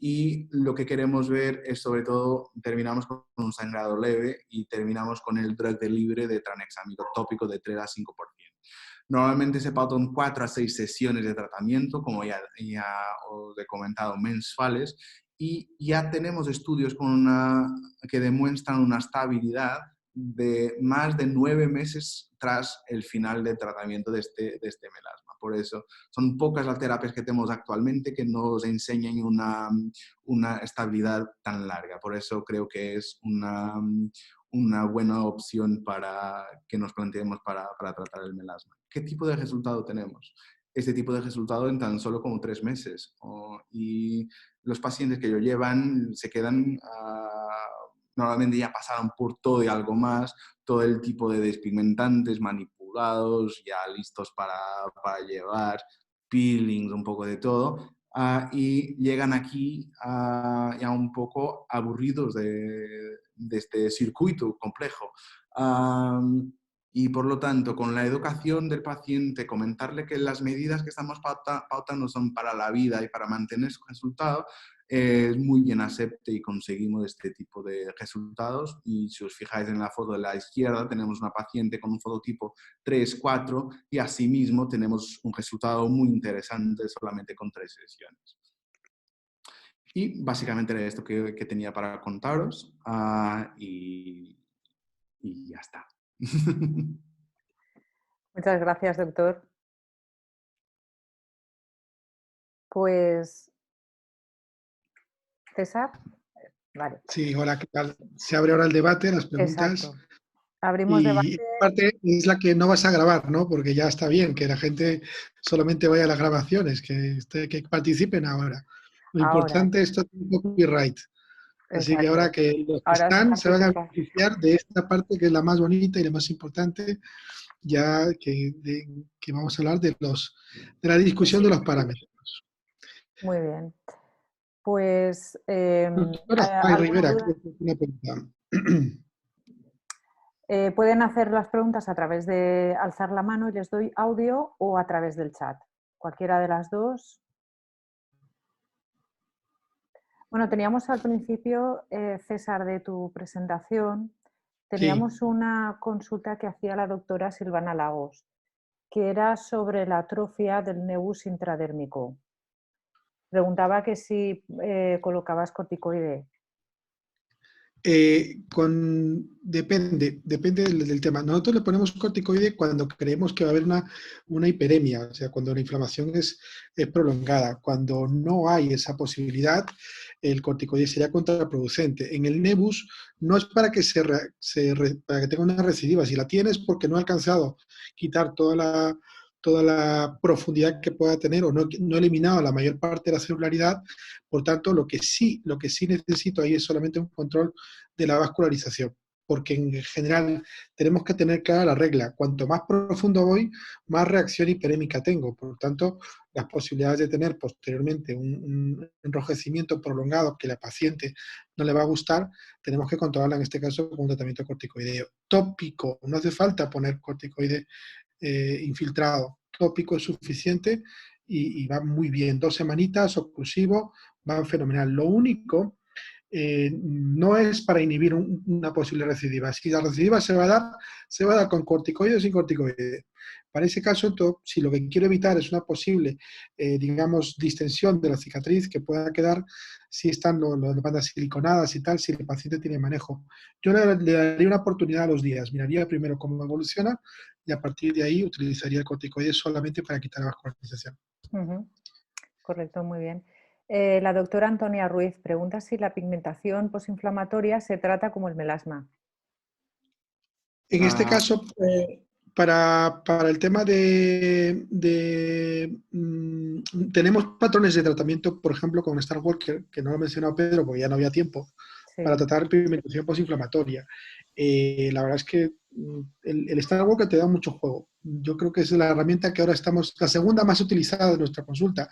Y lo que queremos ver es, sobre todo, terminamos con un sangrado leve y terminamos con el drug delivery de tranexámico tópico de 3 a 5%. Normalmente se pautan 4 a 6 sesiones de tratamiento, como ya os he comentado, mensuales, y ya tenemos estudios que demuestran una estabilidad de más de 9 meses tras el final del tratamiento de este melasma. Por eso son pocas las terapias que tenemos actualmente que nos enseñan una estabilidad tan larga. Por eso creo que es una buena opción para que nos planteemos para tratar el melasma. ¿Qué tipo de resultado tenemos? Este tipo de resultado en tan solo como 3 meses. Y los pacientes que lo llevan se quedan, normalmente ya pasaron por todo y algo más, todo el tipo de despigmentantes manipulados, ya listos para llevar, peelings, un poco de todo. Y llegan aquí ya un poco aburridos de este circuito complejo. Y por lo tanto, con la educación del paciente, comentarle que las medidas que estamos pautando son para la vida y para mantener su resultado, es muy bien acepte y conseguimos este tipo de resultados. Y si os fijáis en la foto de la izquierda, tenemos una paciente con un fototipo 3, 4 y asimismo tenemos un resultado muy interesante solamente con 3 sesiones. Y básicamente era esto que tenía para contaros y ya está. Muchas gracias, doctor. Pues, César, vale. Sí, hola, ¿qué tal? Se abre ahora el debate, las preguntas. Exacto. Abrimos Y debate. esta parte es la que no vas a grabar, ¿no? Porque ya está bien que la gente solamente vaya a las grabaciones, que participen ahora. Lo Ahora, importante es esto tiene copyright. Así que ahora exacto. que los que Ahora es están se van a participar. beneficiar de esta parte que es la más bonita y la más importante, ya que vamos a hablar de la discusión de los parámetros. Muy bien. Pues, Doctora ¿alguna Rivera, duda? creo que es una pregunta. Pueden hacer las preguntas a través de alzar la mano y les doy audio o a través del chat. Cualquiera de las dos. Bueno, teníamos al principio, César, de tu presentación, Sí. teníamos una consulta que hacía la doctora Silvana Lagos, que era sobre la atrofia del nebus intradérmico. Preguntaba que si colocabas corticoide. Depende del tema. Nosotros le ponemos corticoide cuando creemos que va a haber una hiperemia, o sea, cuando la inflamación es prolongada. Cuando no hay esa posibilidad, el corticoide sería contraproducente. En el nebus no es para que, para que tenga una recidiva. Si la tienes porque no ha alcanzado a quitar toda la profundidad que pueda tener o no ha eliminado la mayor parte de la celularidad, por tanto, lo que sí necesito ahí es solamente un control de la vascularización, porque en general tenemos que tener clara la regla. Cuanto más profundo voy, más reacción hiperémica tengo. Por lo tanto, las posibilidades de tener posteriormente un enrojecimiento prolongado que a la paciente no le va a gustar, tenemos que controlarla en este caso con un tratamiento corticoideo. Tópico, no hace falta poner corticoide infiltrado. Tópico es suficiente y va muy bien. 2 semanitas, oclusivo, va fenomenal. Lo único no es para inhibir una posible recidiva. Si la recidiva se va a dar con corticoide o sin corticoide. Para ese caso, si lo que quiero evitar es una posible, digamos, distensión de la cicatriz que pueda quedar si están las bandas siliconadas y tal, si el paciente tiene manejo. Yo le daría una oportunidad a los días. Miraría primero cómo evoluciona y a partir de ahí utilizaría el corticoide solamente para quitar la vascularización. Correcto, muy bien. La doctora Antonia Ruiz pregunta si la pigmentación posinflamatoria se trata como el melasma. En este caso, para el tema tenemos patrones de tratamiento, por ejemplo, con Star Walker, que no lo ha mencionado Pedro porque ya no había tiempo, Sí. para tratar pigmentación posinflamatoria. La verdad es que el Star Walker te da mucho juego. Yo creo que es la herramienta que ahora la segunda más utilizada de nuestra consulta,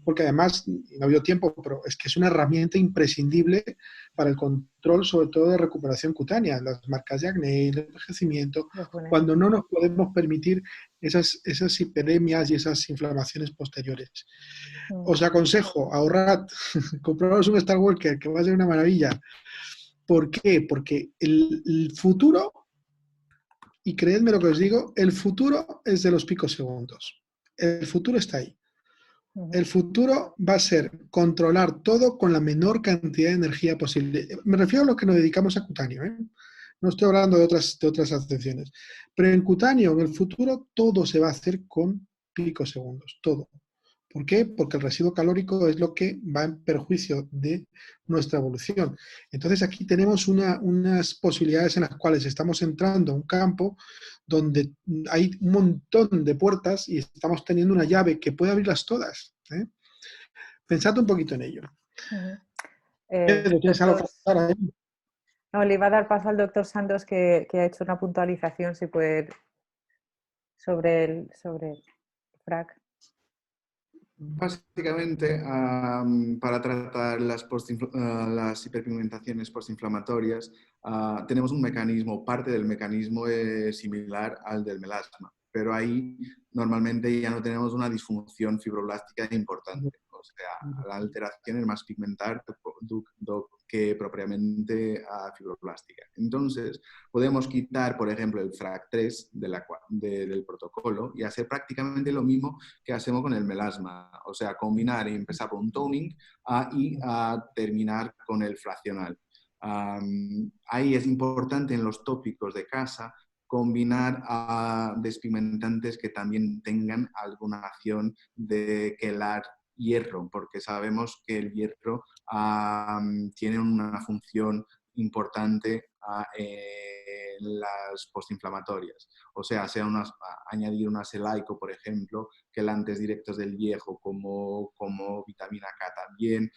porque además, no ha habido tiempo, pero es que es una herramienta imprescindible para el control, sobre todo de recuperación cutánea, las marcas de acné, el envejecimiento, cuando no nos podemos permitir esas hiperemias y esas inflamaciones posteriores. Os aconsejo, ahorrad, compraros un Star Walker, que va a ser una maravilla. ¿Por qué? Porque el futuro, y creedme lo que os digo, el futuro es de los picos segundos. El futuro está ahí. El futuro va a ser controlar todo con la menor cantidad de energía posible. Me refiero a lo que nos dedicamos a cutáneo, ¿eh? No estoy hablando de otras atenciones. Pero en cutáneo, en el futuro, todo se va a hacer con picosegundos, todo. ¿Por qué? Porque el residuo calórico es lo que va en perjuicio de nuestra evolución. Entonces aquí tenemos unas posibilidades en las cuales estamos entrando a un campo donde hay un montón de puertas y estamos teniendo una llave que puede abrirlas todas, ¿eh? Pensad un poquito en ello. ¿Tienes algo Doctor, que contar ahí? no, le iba a dar paso al doctor Santos que ha hecho una puntualización, si puede, sobre el FRAC. Básicamente, para tratar las hiperpigmentaciones postinflamatorias, tenemos un mecanismo, parte del mecanismo es similar al del melasma, pero ahí normalmente ya no tenemos una disfunción fibroblástica importante. O sea, la alteración es más pigmentar que propiamente fibroblástica. Entonces, podemos quitar, por ejemplo, el FRAC3 del protocolo y hacer prácticamente lo mismo que hacemos con el melasma. O sea, combinar y empezar por un toning y terminar con el fraccional. Ahí es importante en los tópicos de casa combinar despigmentantes que también tengan alguna acción de quelar hierro, porque sabemos que el hierro tiene una función importante en las postinflamatorias. O sea añadir un acelaico, por ejemplo, quelantes directos del hierro como vitamina K también,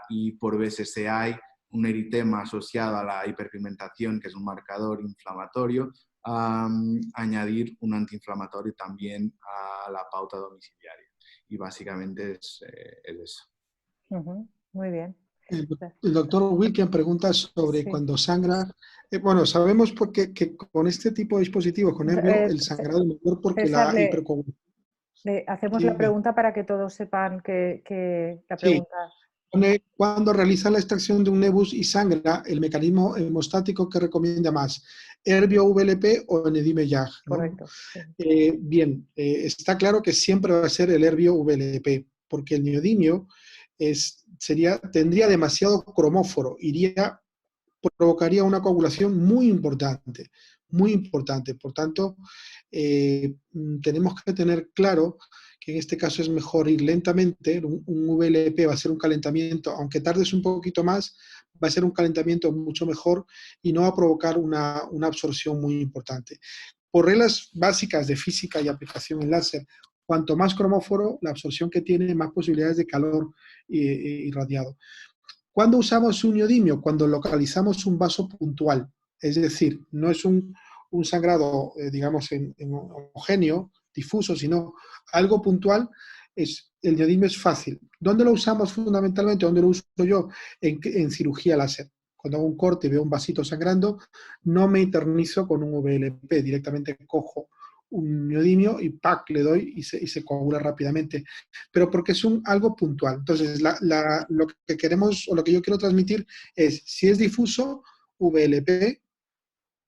y por veces hay un eritema asociado a la hiperpigmentación, que es un marcador inflamatorio, añadir un antiinflamatorio también a la pauta domiciliaria. Y básicamente es eso. Muy bien. El doctor Wilken pregunta sobre Sí. cuando sangra. Bueno, sabemos porque, que con este tipo de dispositivos, con Herbio, el sangrado es menor porque César, la hipercoagulación. le hacemos la Sí, pregunta para que todos sepan que la sí. pregunta... Cuando realiza la extracción de un nebus y sangra, el mecanismo hemostático que recomienda más, Herbio VLP o Enedime-Yag, ¿no? Correcto. Sí. Bien, está claro que siempre va a ser el Herbio VLP, porque el neodimio tendría demasiado cromóforo, provocaría una coagulación muy importante, muy importante. Por tanto, tenemos que tener claro que en este caso es mejor ir lentamente. Un VLP va a ser un calentamiento, aunque tardes un poquito más, va a ser un calentamiento mucho mejor y no va a provocar una absorción muy importante. Por reglas básicas de física y aplicación en láser, cuanto más cromóforo, la absorción que tiene, más posibilidades de calor irradiado. ¿Cuándo usamos un neodimio? Cuando localizamos un vaso puntual. Es decir, no es un sangrado, digamos, homogéneo, difuso, sino algo puntual. El neodimio es fácil. ¿Dónde lo usamos fundamentalmente? ¿Dónde lo uso yo? En cirugía láser. Cuando hago un corte y veo un vasito sangrando, no me eternizo con un VLP. Directamente cojo un neodimio y ¡pac! Le doy y se coagula rápidamente. Pero porque es algo puntual. Entonces, lo que queremos o lo que yo quiero transmitir es, si es difuso, VLP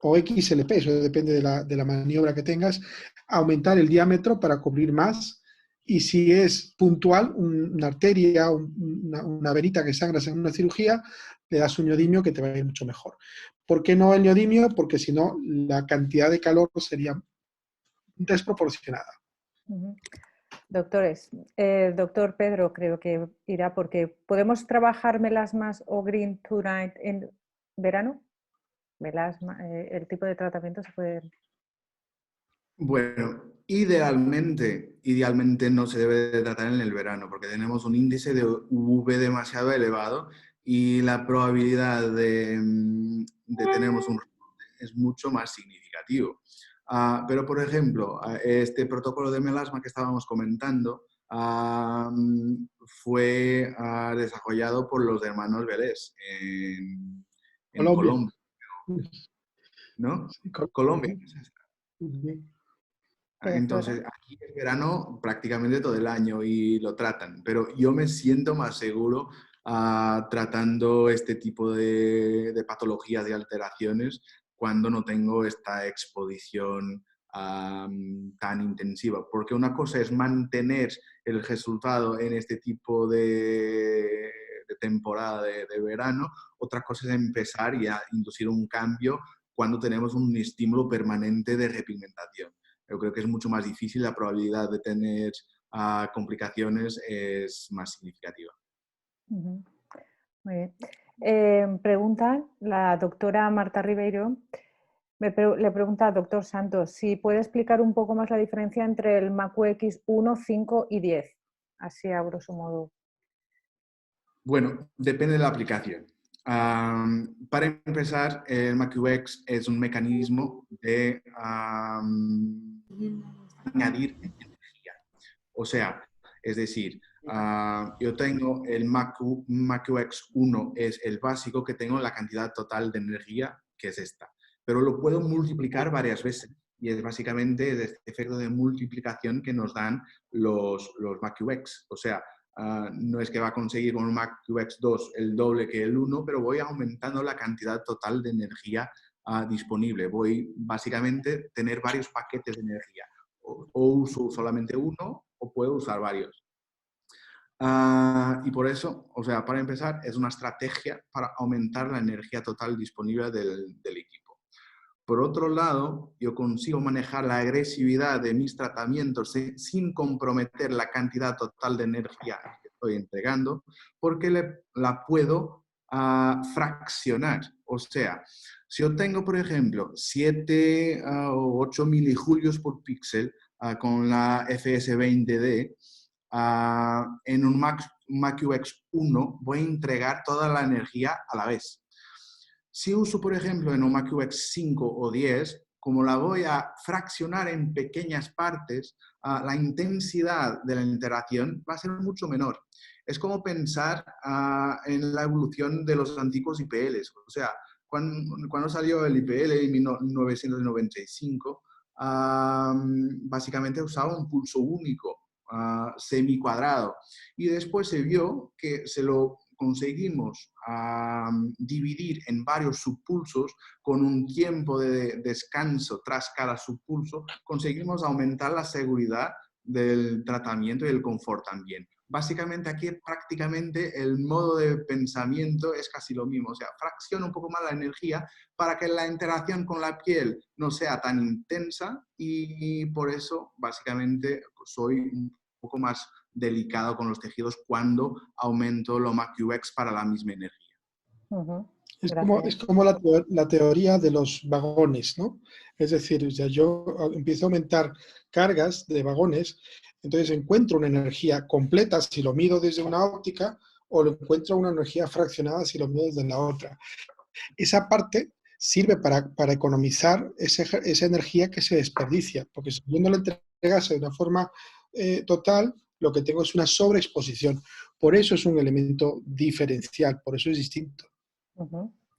o XLP, eso depende de la maniobra que tengas, aumentar el diámetro para cubrir más. Y si es puntual, una arteria, una venita que sangras en una cirugía, le das un neodimio que te va a ir mucho mejor. ¿Por qué no el neodimio? Porque si no, la cantidad de calor sería desproporcionada. Doctores, doctor Pedro creo que irá porque ¿podemos trabajar melasmas o green tonight en verano? Melasma, el tipo de tratamiento se puede... Bueno, idealmente no se debe de tratar en el verano porque tenemos un índice de UV demasiado elevado y la probabilidad de tener un repunte es mucho más significativo. Pero, por ejemplo, este protocolo de melasma que estábamos comentando fue desarrollado por los hermanos Vélez en Colombia. Colombia, ¿no? Sí, Colombia. Venezuela. Entonces, aquí es verano prácticamente todo el año y lo tratan, pero yo me siento más seguro tratando este tipo de patologías y alteraciones cuando no tengo esta exposición tan intensiva, porque una cosa es mantener el resultado en este tipo de temporada de verano, otra cosa es empezar y a inducir un cambio cuando tenemos un estímulo permanente de repigmentación. Yo creo que es mucho más difícil, la probabilidad de tener complicaciones es más significativa. Muy bien. Pregunta la doctora Marta Ribeiro, le pregunta al doctor Santos si puede explicar un poco más la diferencia entre el MACUX 1, 5 y 10, así a grosso modo. Bueno, depende de la aplicación. Para empezar, el MACUX es un mecanismo de añadir energía. O sea, es decir, yo tengo el MACUX 1, es el básico que tengo la cantidad total de energía, que es esta. Pero lo puedo multiplicar varias veces. Y es básicamente este efecto de multiplicación que nos dan los MACUX. O sea, no es que va a conseguir con un MACUX 2 el doble que el 1, pero voy aumentando la cantidad total de energía disponible. Voy básicamente a tener varios paquetes de energía. O uso solamente uno o puedo usar varios. Y por eso, o sea, para empezar, es una estrategia para aumentar la energía total disponible del equipo. Por otro lado, yo consigo manejar la agresividad de mis tratamientos sin comprometer la cantidad total de energía que estoy entregando, porque la puedo fraccionar. O sea, si yo tengo, por ejemplo, 7 o 8 milijulios por píxel con la FS20D, en un MACUX 1 voy a entregar toda la energía a la vez. Si uso, por ejemplo, en un MACUX 5 o 10, como la voy a fraccionar en pequeñas partes, la intensidad de la interacción va a ser mucho menor. Es como pensar en la evolución de los antiguos IPLs. O sea, cuando salió el IPL en 1995, básicamente usaba un pulso único, semicuadrado. Y después se vio que se lo conseguimos dividir en varios subpulsos con un tiempo de descanso tras cada subpulso, conseguimos aumentar la seguridad del tratamiento y el confort también. Básicamente aquí prácticamente el modo de pensamiento es casi lo mismo, o sea, fracciona un poco más la energía para que la interacción con la piel no sea tan intensa y por eso básicamente soy un poco más delicado con los tejidos cuando aumento lo MACUX para la misma energía. Es como la teoría de los vagones, ¿no? Es decir, o sea, yo empiezo a aumentar cargas de vagones, entonces encuentro una energía completa si lo mido desde una óptica o lo encuentro una energía fraccionada si lo mido desde la otra. Esa parte sirve para economizar esa energía que se desperdicia, porque si yo no la entregase de una forma total, lo que tengo es una sobreexposición. Por eso es un elemento diferencial, por eso es distinto.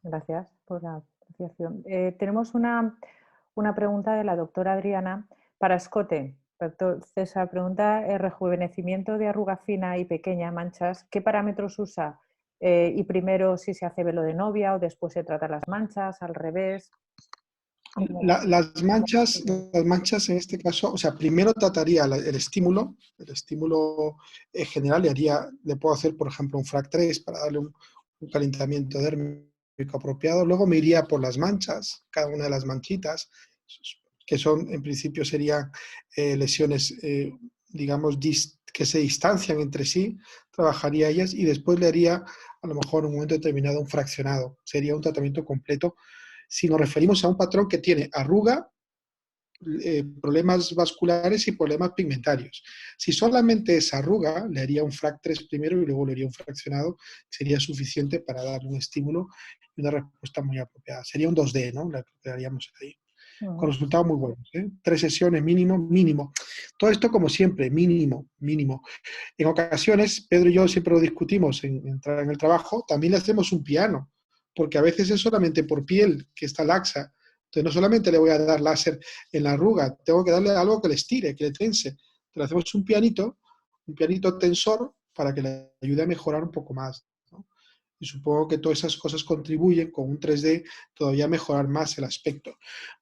Gracias por la apreciación. Tenemos una pregunta de la doctora Adriana para Escote. Doctor César pregunta, rejuvenecimiento de arruga fina y pequeña, manchas, ¿qué parámetros usa? Y primero si se hace velo de novia o después se trata las manchas, al revés. Las manchas en este caso, o sea, primero trataría el estímulo general, le puedo hacer, por ejemplo, un FRAC 3 para darle un calentamiento dérmico apropiado. Luego me iría por las manchas, cada una de las manchitas, que son, en principio, serían lesiones, digamos, que se distancian entre sí, trabajaría ellas y después le haría, a lo mejor, en un momento determinado, un fraccionado. Sería un tratamiento completo si nos referimos a un patrón que tiene arruga, problemas vasculares y problemas pigmentarios. Si solamente es arruga, le haría un FRAC 3 primero y luego le haría un fraccionado, sería suficiente para dar un estímulo y una respuesta muy apropiada. Sería un 2D, ¿no? La que haríamos ahí. Con resultados muy buenos, ¿eh? 3 sesiones mínimo. Todo esto, como siempre, mínimo. En ocasiones, Pedro y yo siempre lo discutimos en el trabajo, también le hacemos un piano, porque a veces es solamente por piel que está laxa. Entonces, no solamente le voy a dar láser en la arruga, tengo que darle algo que le estire, que le tense. Entonces, le hacemos un pianito tensor para que le ayude a mejorar un poco más, ¿no? Y supongo que todas esas cosas contribuyen con un 3D todavía a mejorar más el aspecto.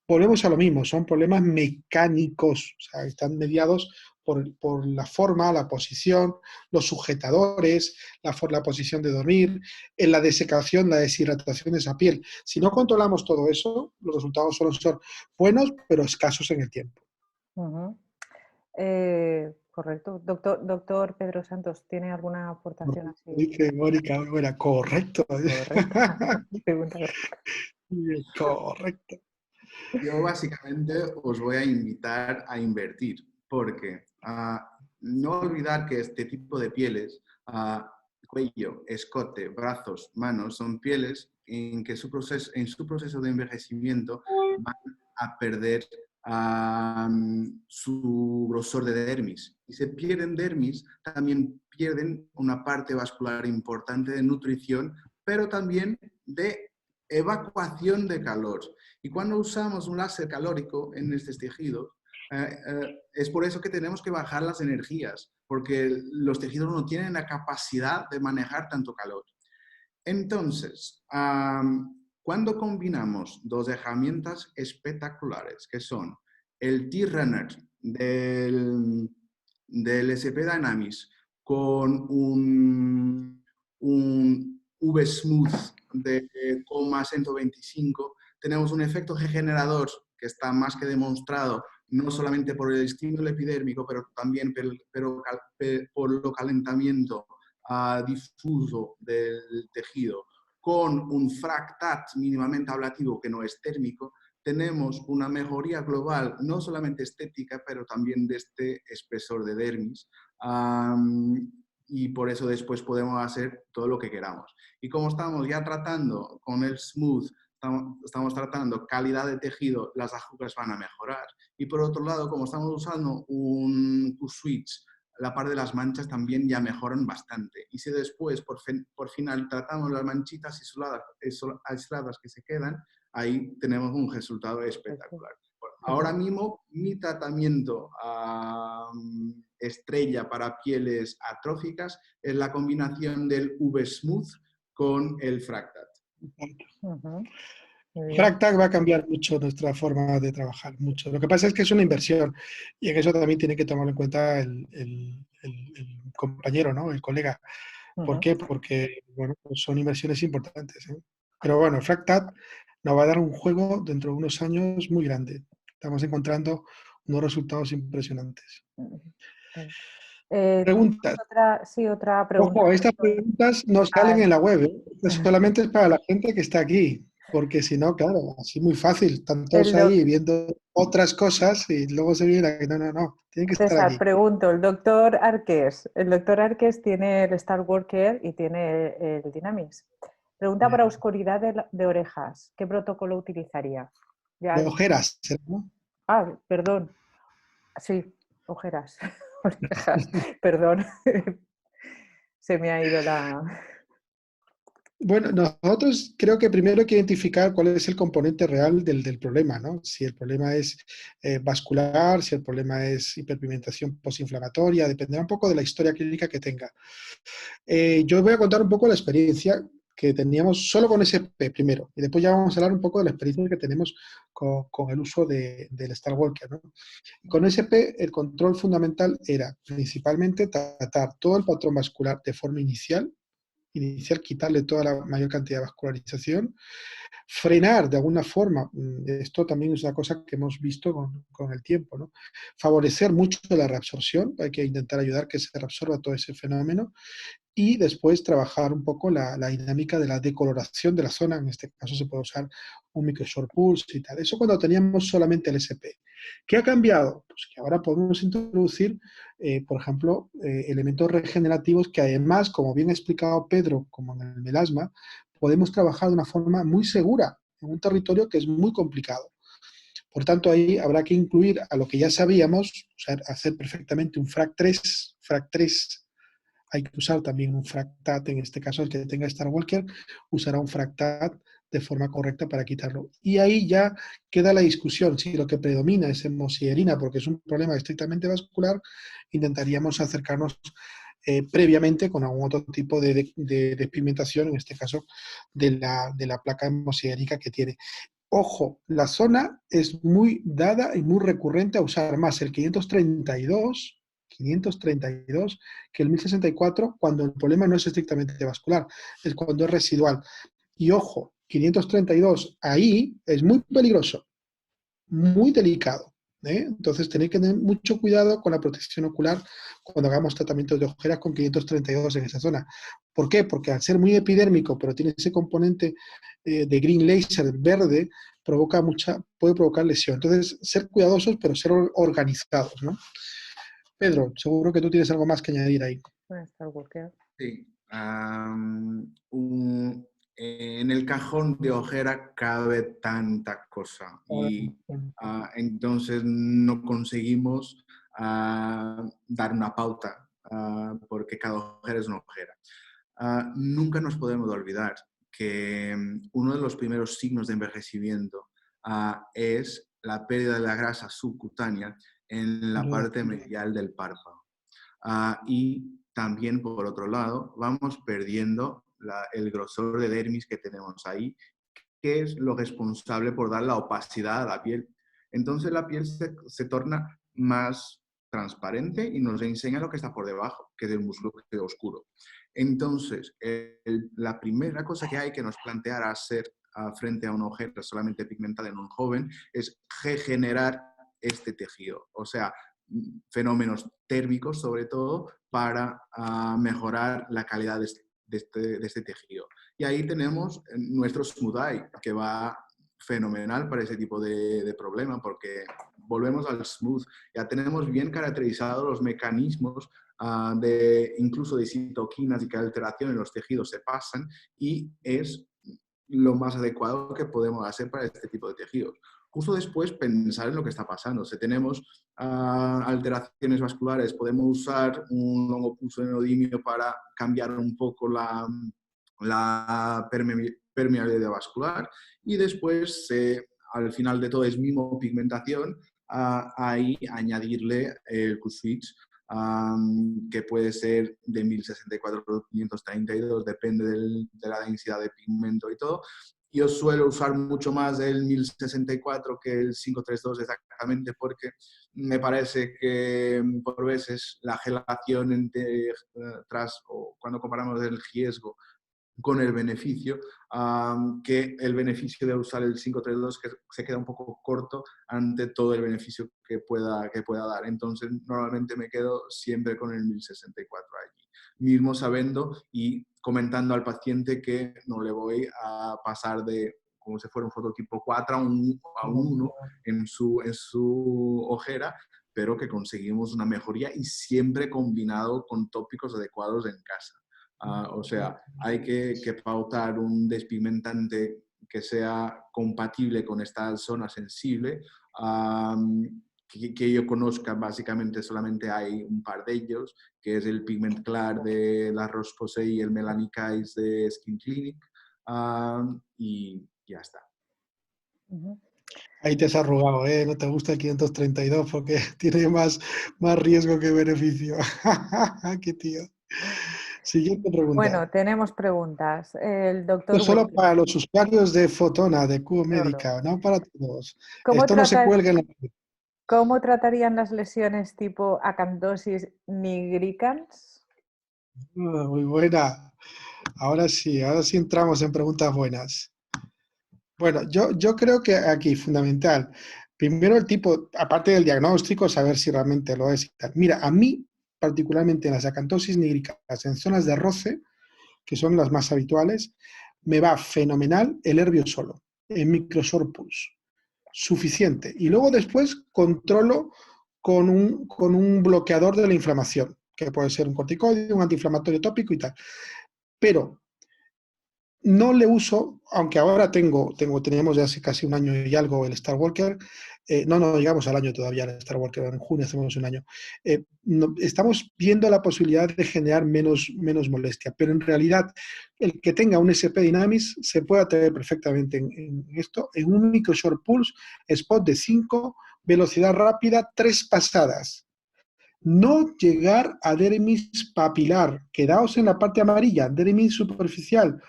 Volvemos a lo mismo, son problemas mecánicos, o sea, están mediados por la forma, la posición, los sujetadores, la posición de dormir, en la desecación, la deshidratación de esa piel. Si no controlamos todo eso, los resultados suelen ser buenos, pero escasos en el tiempo. Ujú. Correcto. Doctor Pedro Santos, ¿tiene alguna aportación así? Dice Mónica, muy buena, correcto. Correcto. Pregunta correcta. Correcto. Yo básicamente os voy a invitar a invertir, porque no olvidar que este tipo de pieles, cuello, escote, brazos, manos, son pieles en que en su proceso de envejecimiento van a perder su grosor de dermis. Y si pierden dermis, también pierden una parte vascular importante de nutrición, pero también de evacuación de calor. Y cuando usamos un láser calórico en estos tejidos, es por eso que tenemos que bajar las energías, porque los tejidos no tienen la capacidad de manejar tanto calor. Entonces, cuando combinamos dos herramientas espectaculares, que son el T-Runner del SP Dynamics con un V-Smooth de 125, tenemos un efecto regenerador que está más que demostrado, no solamente por el estímulo epidérmico, pero también por el calentamiento difuso del tejido, con un fractat mínimamente ablativo que no es térmico, tenemos una mejoría global, no solamente estética, pero también de este espesor de dermis. Y por eso después podemos hacer todo lo que queramos. Y como estamos ya tratando con el smooth, estamos tratando calidad de tejido, las arrugas van a mejorar. Y por otro lado, como estamos usando un Q-Switch, la parte de las manchas también ya mejoran bastante. Y si después, por final, tratamos las manchitas aisladas que se quedan, ahí tenemos un resultado espectacular. Ahora mismo, mi tratamiento estrella para pieles atróficas es la combinación del V-Smooth con el Fractat. Fractal va a cambiar mucho nuestra forma de trabajar, mucho. Lo que pasa es que es una inversión y en eso también tiene que tomarlo en cuenta el compañero, ¿no? El colega. ¿Por qué? Porque bueno, pues son inversiones importantes, ¿eh? Pero bueno, Fractal nos va a dar un juego dentro de unos años muy grande. Estamos encontrando unos resultados impresionantes. Preguntas. Otra pregunta. Ojo, estas preguntas no salen en la web, ¿eh? Esto solamente es para la gente que está aquí, porque si no, claro, así muy fácil, están todos ahí viendo otras cosas y luego se viene a que no, tienen que estar César, aquí. pregunto, el doctor Arqués tiene el Star Walker y tiene el Dynamics. Pregunta para oscuridad de orejas, ¿qué protocolo utilizaría? De ojeras, ¿no? Perdón. Sí, ojeras, orejas, perdón. Se me ha ido la... Bueno, nosotros creo que primero hay que identificar cuál es el componente real del problema, ¿no? Si el problema es vascular, si el problema es hiperpigmentación posinflamatoria, dependerá un poco de la historia clínica que tenga. Yo voy a contar un poco la experiencia que teníamos solo con SP primero, y después ya vamos a hablar un poco de la experiencia que tenemos con el uso del Star Walker, ¿no? Con SP el control fundamental era principalmente tratar todo el patrón vascular de forma inicial, quitarle toda la mayor cantidad de vascularización, frenar de alguna forma, esto también es una cosa que hemos visto con el tiempo, ¿no? Favorecer mucho la reabsorción, hay que intentar ayudar que se reabsorba todo ese fenómeno y después trabajar un poco la dinámica de la decoloración de la zona, en este caso se puede usar un microshort pulse y tal. Eso cuando teníamos solamente el SP. ¿Qué ha cambiado? Pues que ahora podemos introducir, por ejemplo, elementos regenerativos que además, como bien ha explicado Pedro, como en el melasma, podemos trabajar de una forma muy segura en un territorio que es muy complicado. Por tanto, ahí habrá que incluir a lo que ya sabíamos, o sea, hacer perfectamente un FRAC 3, hay que usar también un fractat, en este caso el que tenga Star Walker usará un fractat de forma correcta para quitarlo. Y ahí ya queda la discusión, si lo que predomina es hemosiderina, porque es un problema estrictamente vascular, intentaríamos acercarnos previamente con algún otro tipo de despigmentación, en este caso de la placa hemosideríca que tiene. Ojo, la zona es muy dada y muy recurrente a usar más el 532 que el 1064 cuando el problema no es estrictamente vascular, es cuando es residual. Y ojo, 532 ahí es muy peligroso, muy delicado. Entonces tenéis que tener mucho cuidado con la protección ocular cuando hagamos tratamientos de ojeras con 532 en esa zona. ¿Por qué? Porque al ser muy epidérmico, pero tiene ese componente de green laser verde, puede provocar lesión. Entonces, ser cuidadosos, pero ser organizados, ¿no? Pedro, seguro que tú tienes algo más que añadir ahí. Star Walker. Sí. En el cajón de ojera cabe tanta cosa y entonces no conseguimos dar una pauta porque cada ojera es una ojera. Nunca nos podemos olvidar que uno de los primeros signos de envejecimiento es la pérdida de la grasa subcutánea en la parte medial del párpado. Y también, por otro lado, vamos perdiendo el grosor de dermis que tenemos ahí, que es lo responsable por dar la opacidad a la piel. Entonces la piel se torna más transparente y nos enseña lo que está por debajo, que es el músculo que queda oscuro. Entonces, la primera cosa que hay que nos plantear hacer frente a una ojera solamente pigmentada en un joven es regenerar este tejido. O sea, fenómenos térmicos sobre todo para mejorar la calidad de este tejido. Y ahí tenemos nuestro Smooth Eye, que va fenomenal para ese tipo de problema, porque volvemos al smooth, ya tenemos bien caracterizados los mecanismos incluso de citoquinas y que alteración en los tejidos se pasan y es lo más adecuado que podemos hacer para este tipo de tejidos. Justo después pensar en lo que está pasando. Si tenemos alteraciones vasculares, podemos usar un longopulso neodimio para cambiar un poco la permeabilidad vascular y después, al final de todo, es mimopigmentación, ahí añadirle el Q-switch, que puede ser de 1064 por 532, depende de la densidad de pigmento y todo. Yo suelo usar mucho más el 1064 que el 532 exactamente porque me parece que por veces la gelación o cuando comparamos el riesgo con el beneficio, que el beneficio de usar el 532 que se queda un poco corto ante todo el beneficio que pueda dar. Entonces, normalmente me quedo siempre con el 1064 allí, mismo sabiendo y comentando al paciente que no le voy a pasar de como si fuera un fototipo 4 a un 1 en su ojera, pero que conseguimos una mejoría y siempre combinado con tópicos adecuados en casa. O sea, hay que pautar un despigmentante que sea compatible con esta zona sensible. Que yo conozca, básicamente solamente hay un par de ellos, que es el Pigment Clar de la Roche-Posay y el Melanicase de Skin Clinic. Y ya está. Ahí te has arrugado, ¿eh? No te gusta el 532 porque tiene más riesgo que beneficio. ¡Qué tío! Siguiente pregunta. Bueno, tenemos preguntas. El doctor Esto solo Walker. para los usuarios de Fotona, de Cubo Médica, no para todos. Esto no se cuelga en la... ¿Cómo tratarían las lesiones tipo acantosis nigricans? Muy buena. Ahora sí entramos en preguntas buenas. Bueno, yo creo que aquí fundamental, primero el tipo, aparte del diagnóstico, saber si realmente lo es y tal. Mira, a mí, particularmente en las acantosis nigricans, en zonas de roce, que son las más habituales, me va fenomenal el Herbio solo, en microshort pulse. Suficiente. Y luego después controlo con un bloqueador de la inflamación, que puede ser un corticoide, un antiinflamatorio tópico y tal. Pero no le uso, aunque ahora teníamos ya hace casi un año y algo el Star Walker, no llegamos al año todavía el Star Walker, en junio hacemos un año. Estamos viendo la posibilidad de generar menos molestia, pero en realidad el que tenga un SP Dynamis se puede atrever perfectamente en esto, en un micro short pulse, spot de 5, velocidad rápida, 3 pasadas. No llegar a dermis papilar, quedaos en la parte amarilla, dermis superficial,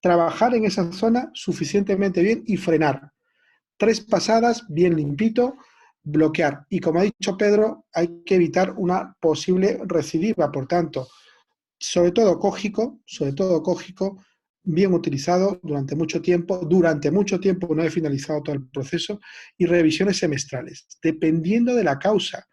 trabajar en esa zona suficientemente bien y frenar. 3 pasadas, bien limpito, bloquear. Y como ha dicho Pedro, hay que evitar una posible recidiva, por tanto, sobre todo cógico, bien utilizado durante mucho tiempo, una vez finalizado todo el proceso, y revisiones semestrales, dependiendo de la causa.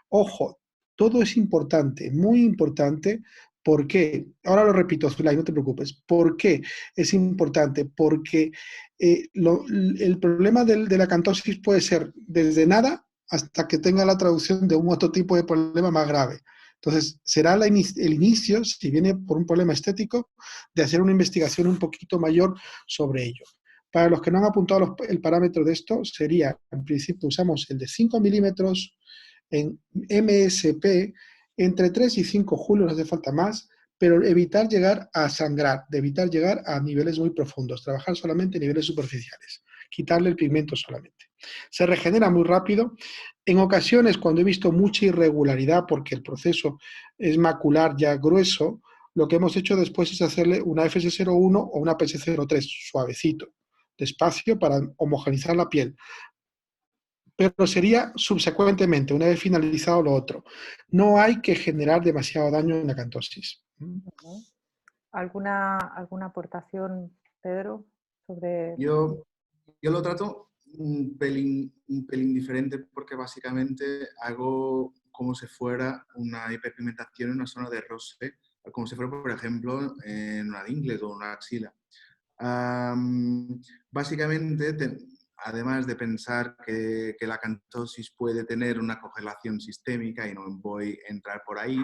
Ojo, todo es importante, muy importante. ¿Por qué? Ahora lo repito, Zulay, no te preocupes. ¿Por qué es importante? Porque el problema de la acantosis puede ser desde nada hasta que tenga la traducción de un otro tipo de problema más grave. Entonces, será el inicio, si viene por un problema estético, de hacer una investigación un poquito mayor sobre ello. Para los que no han apuntado el parámetro de esto, sería, en principio, usamos el de 5 milímetros en MSP, entre 3 y 5 julios, no hace falta más, pero evitar llegar a sangrar, de evitar llegar a niveles muy profundos, trabajar solamente en niveles superficiales, quitarle el pigmento solamente. Se regenera muy rápido. En ocasiones, cuando he visto mucha irregularidad, porque el proceso es macular ya grueso, lo que hemos hecho después es hacerle una FS01 o una PS03, suavecito, despacio, para homogeneizar la piel, pero sería subsecuentemente, una vez finalizado lo otro. No hay que generar demasiado daño en la acantosis. ¿Alguna aportación, Pedro, sobre...? Yo lo trato un pelín diferente porque básicamente hago como si fuera una hiperpigmentación en una zona de roce, como si fuera, por ejemplo, en una ingle o una axila. Básicamente, además de pensar que la acantosis puede tener una congelación sistémica, y no voy a entrar por ahí,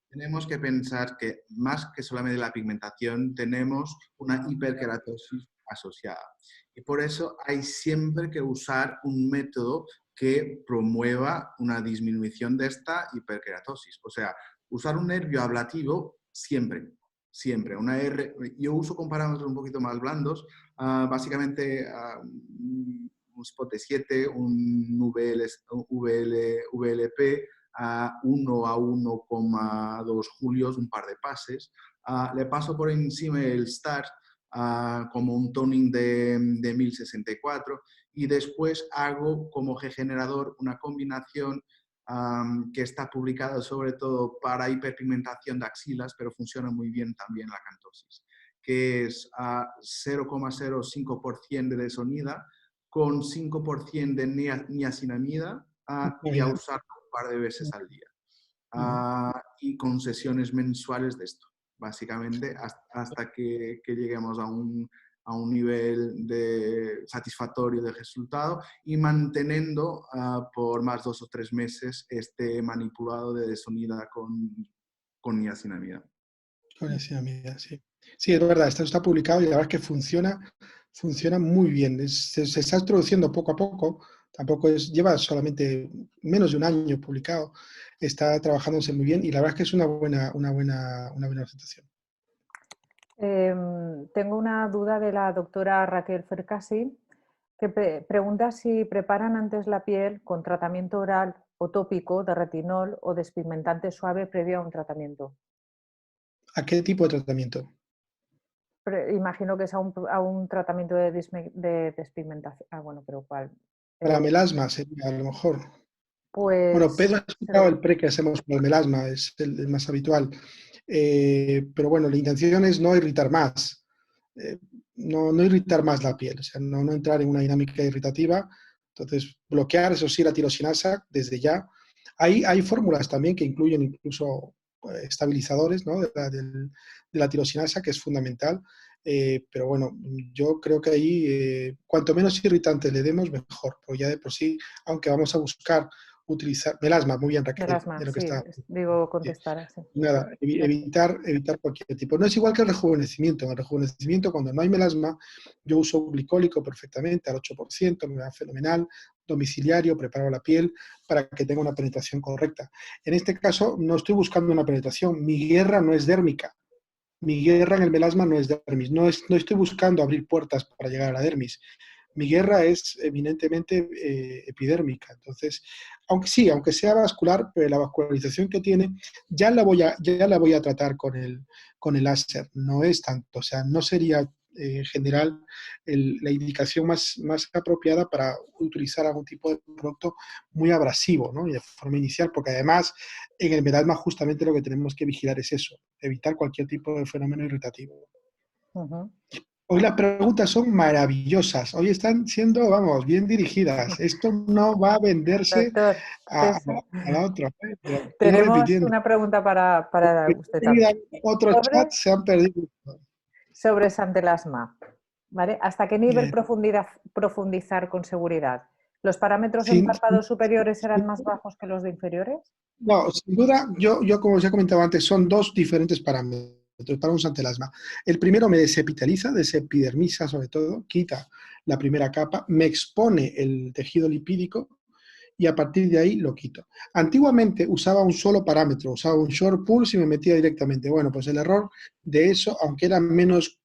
tenemos que pensar que más que solamente la pigmentación, tenemos una hiperkeratosis asociada. Y por eso hay siempre que usar un método que promueva una disminución de esta hiperkeratosis. O sea, usar un nervio ablativo siempre. Siempre. Yo uso comparándose un poquito más blandos, básicamente un spot de 7, un VLP a 1 a 1,2 julios, un par de pases. Le paso por encima el Start como un toning de 1064 y después hago como G-generador una combinación que está publicada sobre todo para hiperpigmentación de axilas, pero funciona muy bien también la acantosis, que es 0,05% de desonida con 5% de niacinamida y a usarlo un par de veces al día. Y con sesiones mensuales de esto, básicamente, hasta que lleguemos a un nivel satisfactorio de resultado y manteniendo por más 2 o 3 meses este manipulado de desonida con niacinamida. Con niacinamida, sí. Sí, es verdad, esto está publicado y la verdad es que funciona muy bien. Se está introduciendo poco a poco, lleva solamente menos de un año publicado, está trabajándose muy bien y la verdad es que es una buena presentación. Tengo una duda de la doctora Raquel Fercasi, que pregunta si preparan antes la piel con tratamiento oral o tópico de retinol o despigmentante suave previo a un tratamiento. ¿A qué tipo de tratamiento? Imagino que es a un tratamiento de despigmentación. Bueno, pero ¿cuál? Para melasma sería, a lo mejor. Pues... Bueno, Pedro ha explicado el pre que hacemos con el melasma, es el más habitual. Pero bueno, la intención es no irritar más. No irritar más la piel, o sea, no entrar en una dinámica irritativa. Entonces, bloquear, eso sí, la tirosinasa desde ya. Hay fórmulas también que incluyen incluso estabilizadores, ¿no?, de la tirosinasa, que es fundamental. Pero bueno, yo creo que ahí, cuanto menos irritantes le demos, mejor. Porque ya de por sí, aunque vamos a buscar utilizar melasma, muy bien, Raquel, melasma, de lo que sí, está. digo contestar así. Nada, evitar cualquier tipo. No es igual que el rejuvenecimiento. En el rejuvenecimiento, cuando no hay melasma, yo uso glicólico perfectamente al 8%, me va fenomenal, domiciliario, preparo la piel para que tenga una penetración correcta. En este caso, no estoy buscando una penetración. Mi guerra no es dérmica. Mi guerra en el melasma no es dermis. No estoy buscando abrir puertas para llegar a la dermis. Mi guerra es eminentemente epidérmica. Entonces, aunque sea vascular, pero la vascularización que tiene ya la voy a tratar con el láser. No es tanto, o sea, no sería en general la indicación más apropiada para utilizar algún tipo de producto muy abrasivo, ¿no? Y de forma inicial, porque además en el melasma justamente lo que tenemos que vigilar es eso, evitar cualquier tipo de fenómeno irritativo. Ujú. Hoy las preguntas son maravillosas. Hoy están siendo, vamos, bien dirigidas. Esto no va a venderse Doctor, a la otra. Lo estoy tenemos repitiendo. una pregunta para usted también. Otros chats se han perdido. Sobre santelasma, ¿vale? ¿Hasta qué nivel Eh, profundizar con seguridad? ¿Los parámetros en sin, párpados superiores serán más bajos que los de inferiores? no, sin duda, yo como os he comentado antes, son dos diferentes parámetros para un santelasma. El primero me desepitaliza, desepidermisa sobre todo, quita la primera capa, me expone el tejido lipídico y a partir de ahí lo quito. Antiguamente usaba un solo parámetro, usaba un short pulse y me metía directamente. Bueno, pues el error de eso, aunque era menos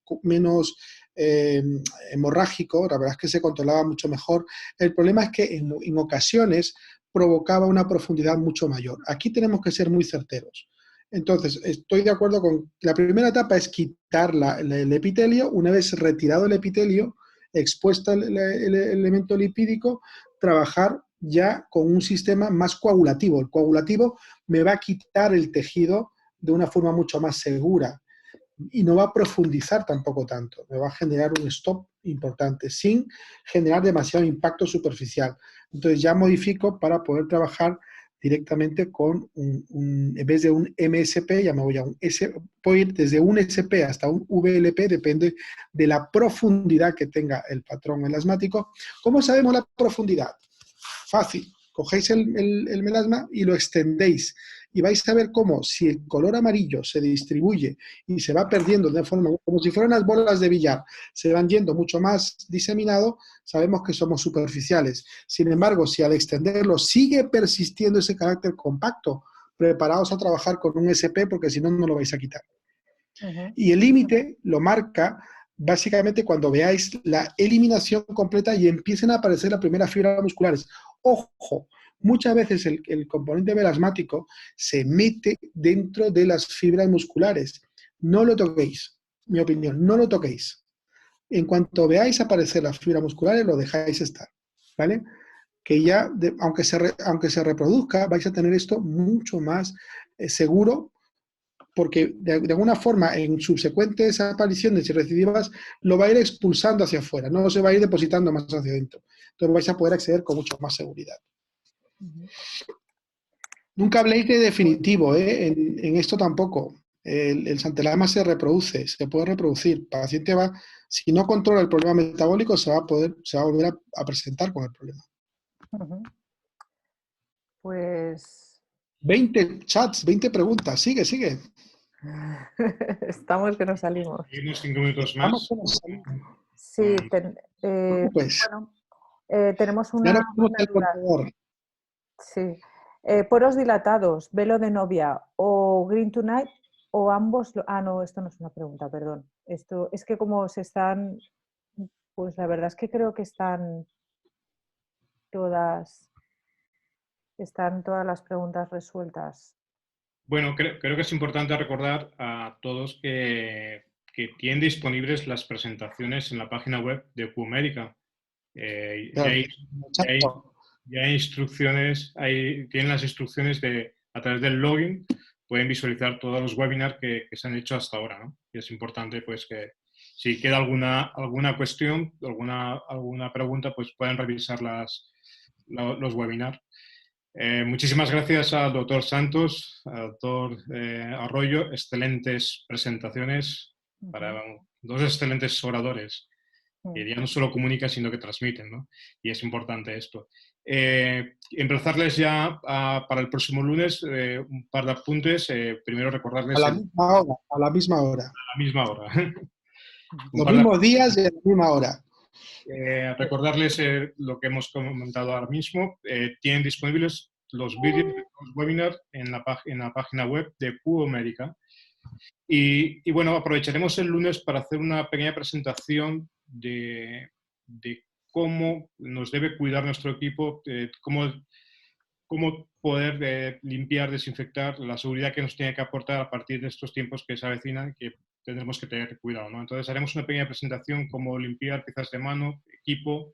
hemorrágico, la verdad es que se controlaba mucho mejor. El problema es que en ocasiones provocaba una profundidad mucho mayor. Aquí tenemos que ser muy certeros. Entonces, estoy de acuerdo con la primera etapa es quitar el epitelio. Una vez retirado el epitelio, expuesto el elemento lipídico, trabajar ya con un sistema más coagulativo. El coagulativo me va a quitar el tejido de una forma mucho más segura y no va a profundizar tampoco tanto. Me va a generar un stop importante sin generar demasiado impacto superficial. Entonces ya modifico para poder trabajar directamente con en vez de un MSP, ya me voy a un S, puedo ir desde un SP hasta un VLP, depende de la profundidad que tenga el patrón melasmático. ¿Cómo sabemos la profundidad? Fácil, cogéis el melasma y lo extendéis y vais a ver cómo si el color amarillo se distribuye y se va perdiendo de forma como si fueran unas bolas de billar, se van yendo mucho más diseminado, sabemos que somos superficiales. Sin embargo, si al extenderlo sigue persistiendo ese carácter compacto, preparaos a trabajar con un SP porque si no, no lo vais a quitar. Y el límite lo marca básicamente cuando veáis la eliminación completa y empiecen a aparecer las primeras fibras musculares. Ojo, muchas veces el componente melasmático se mete dentro de las fibras musculares. No lo toquéis, mi opinión, no lo toquéis. En cuanto veáis aparecer las fibras musculares, lo dejáis estar, ¿vale? Que ya, aunque se reproduzca, vais a tener esto mucho más seguro porque de alguna forma en subsecuentes apariciones y recidivas lo va a ir expulsando hacia afuera, no se va a ir depositando más hacia adentro. Entonces vais a poder acceder con mucho más seguridad. Nunca habléis de definitivo, en esto tampoco. El santelasma se reproduce, se puede reproducir. El paciente va, si no controla el problema metabólico, se va a volver a presentar con el problema. Pues 20 chats, 20 preguntas, sigue. estamos que nos salimos. Seguimos 5 minutos más. Sí, Pues, bueno, tenemos y ahora una vamos al duda. contador. Sí. Poros dilatados, velo de novia o green tonight o ambos. Ah, no, esto no es una pregunta, perdón. Esto es que como se están, pues la verdad es que creo que todas, están todas las preguntas resueltas. Bueno, creo que es importante recordar a todos que tienen disponibles las presentaciones en la página web de QMédica. Ya hay instrucciones, tienen las instrucciones a través del login, pueden visualizar todos los webinars que se han hecho hasta ahora, ¿no? Y es importante pues que si queda alguna cuestión, alguna pregunta, pues pueden revisar los webinars. Muchísimas gracias al doctor Santos, al doctor Arroyo, excelentes presentaciones para dos excelentes oradores, que ya no solo comunican, sino que transmiten, ¿no? Y es importante esto. Emplazarles ya para el próximo lunes un par de apuntes. Primero recordarles... A la misma hora. A la misma hora. Los mismos días y a la misma hora. Recordarles lo que hemos comentado ahora mismo. Tienen disponibles los vídeos de los webinars en la página web de QMédica. Y bueno, aprovecharemos el lunes para hacer una pequeña presentación de cómo nos debe cuidar nuestro equipo, cómo poder limpiar, desinfectar, la seguridad que nos tiene que aportar a partir de estos tiempos que se avecinan, que tendremos que tener cuidado, ¿no? Entonces haremos una pequeña presentación, cómo limpiar piezas de mano, equipo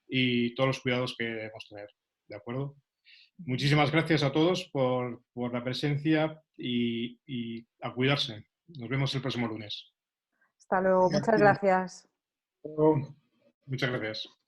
y todos los cuidados que debemos tener, ¿de acuerdo? Muchísimas gracias a todos por la presencia y a cuidarse. Nos vemos el próximo lunes. Hasta luego, muchas gracias. Pero Muchas gracias.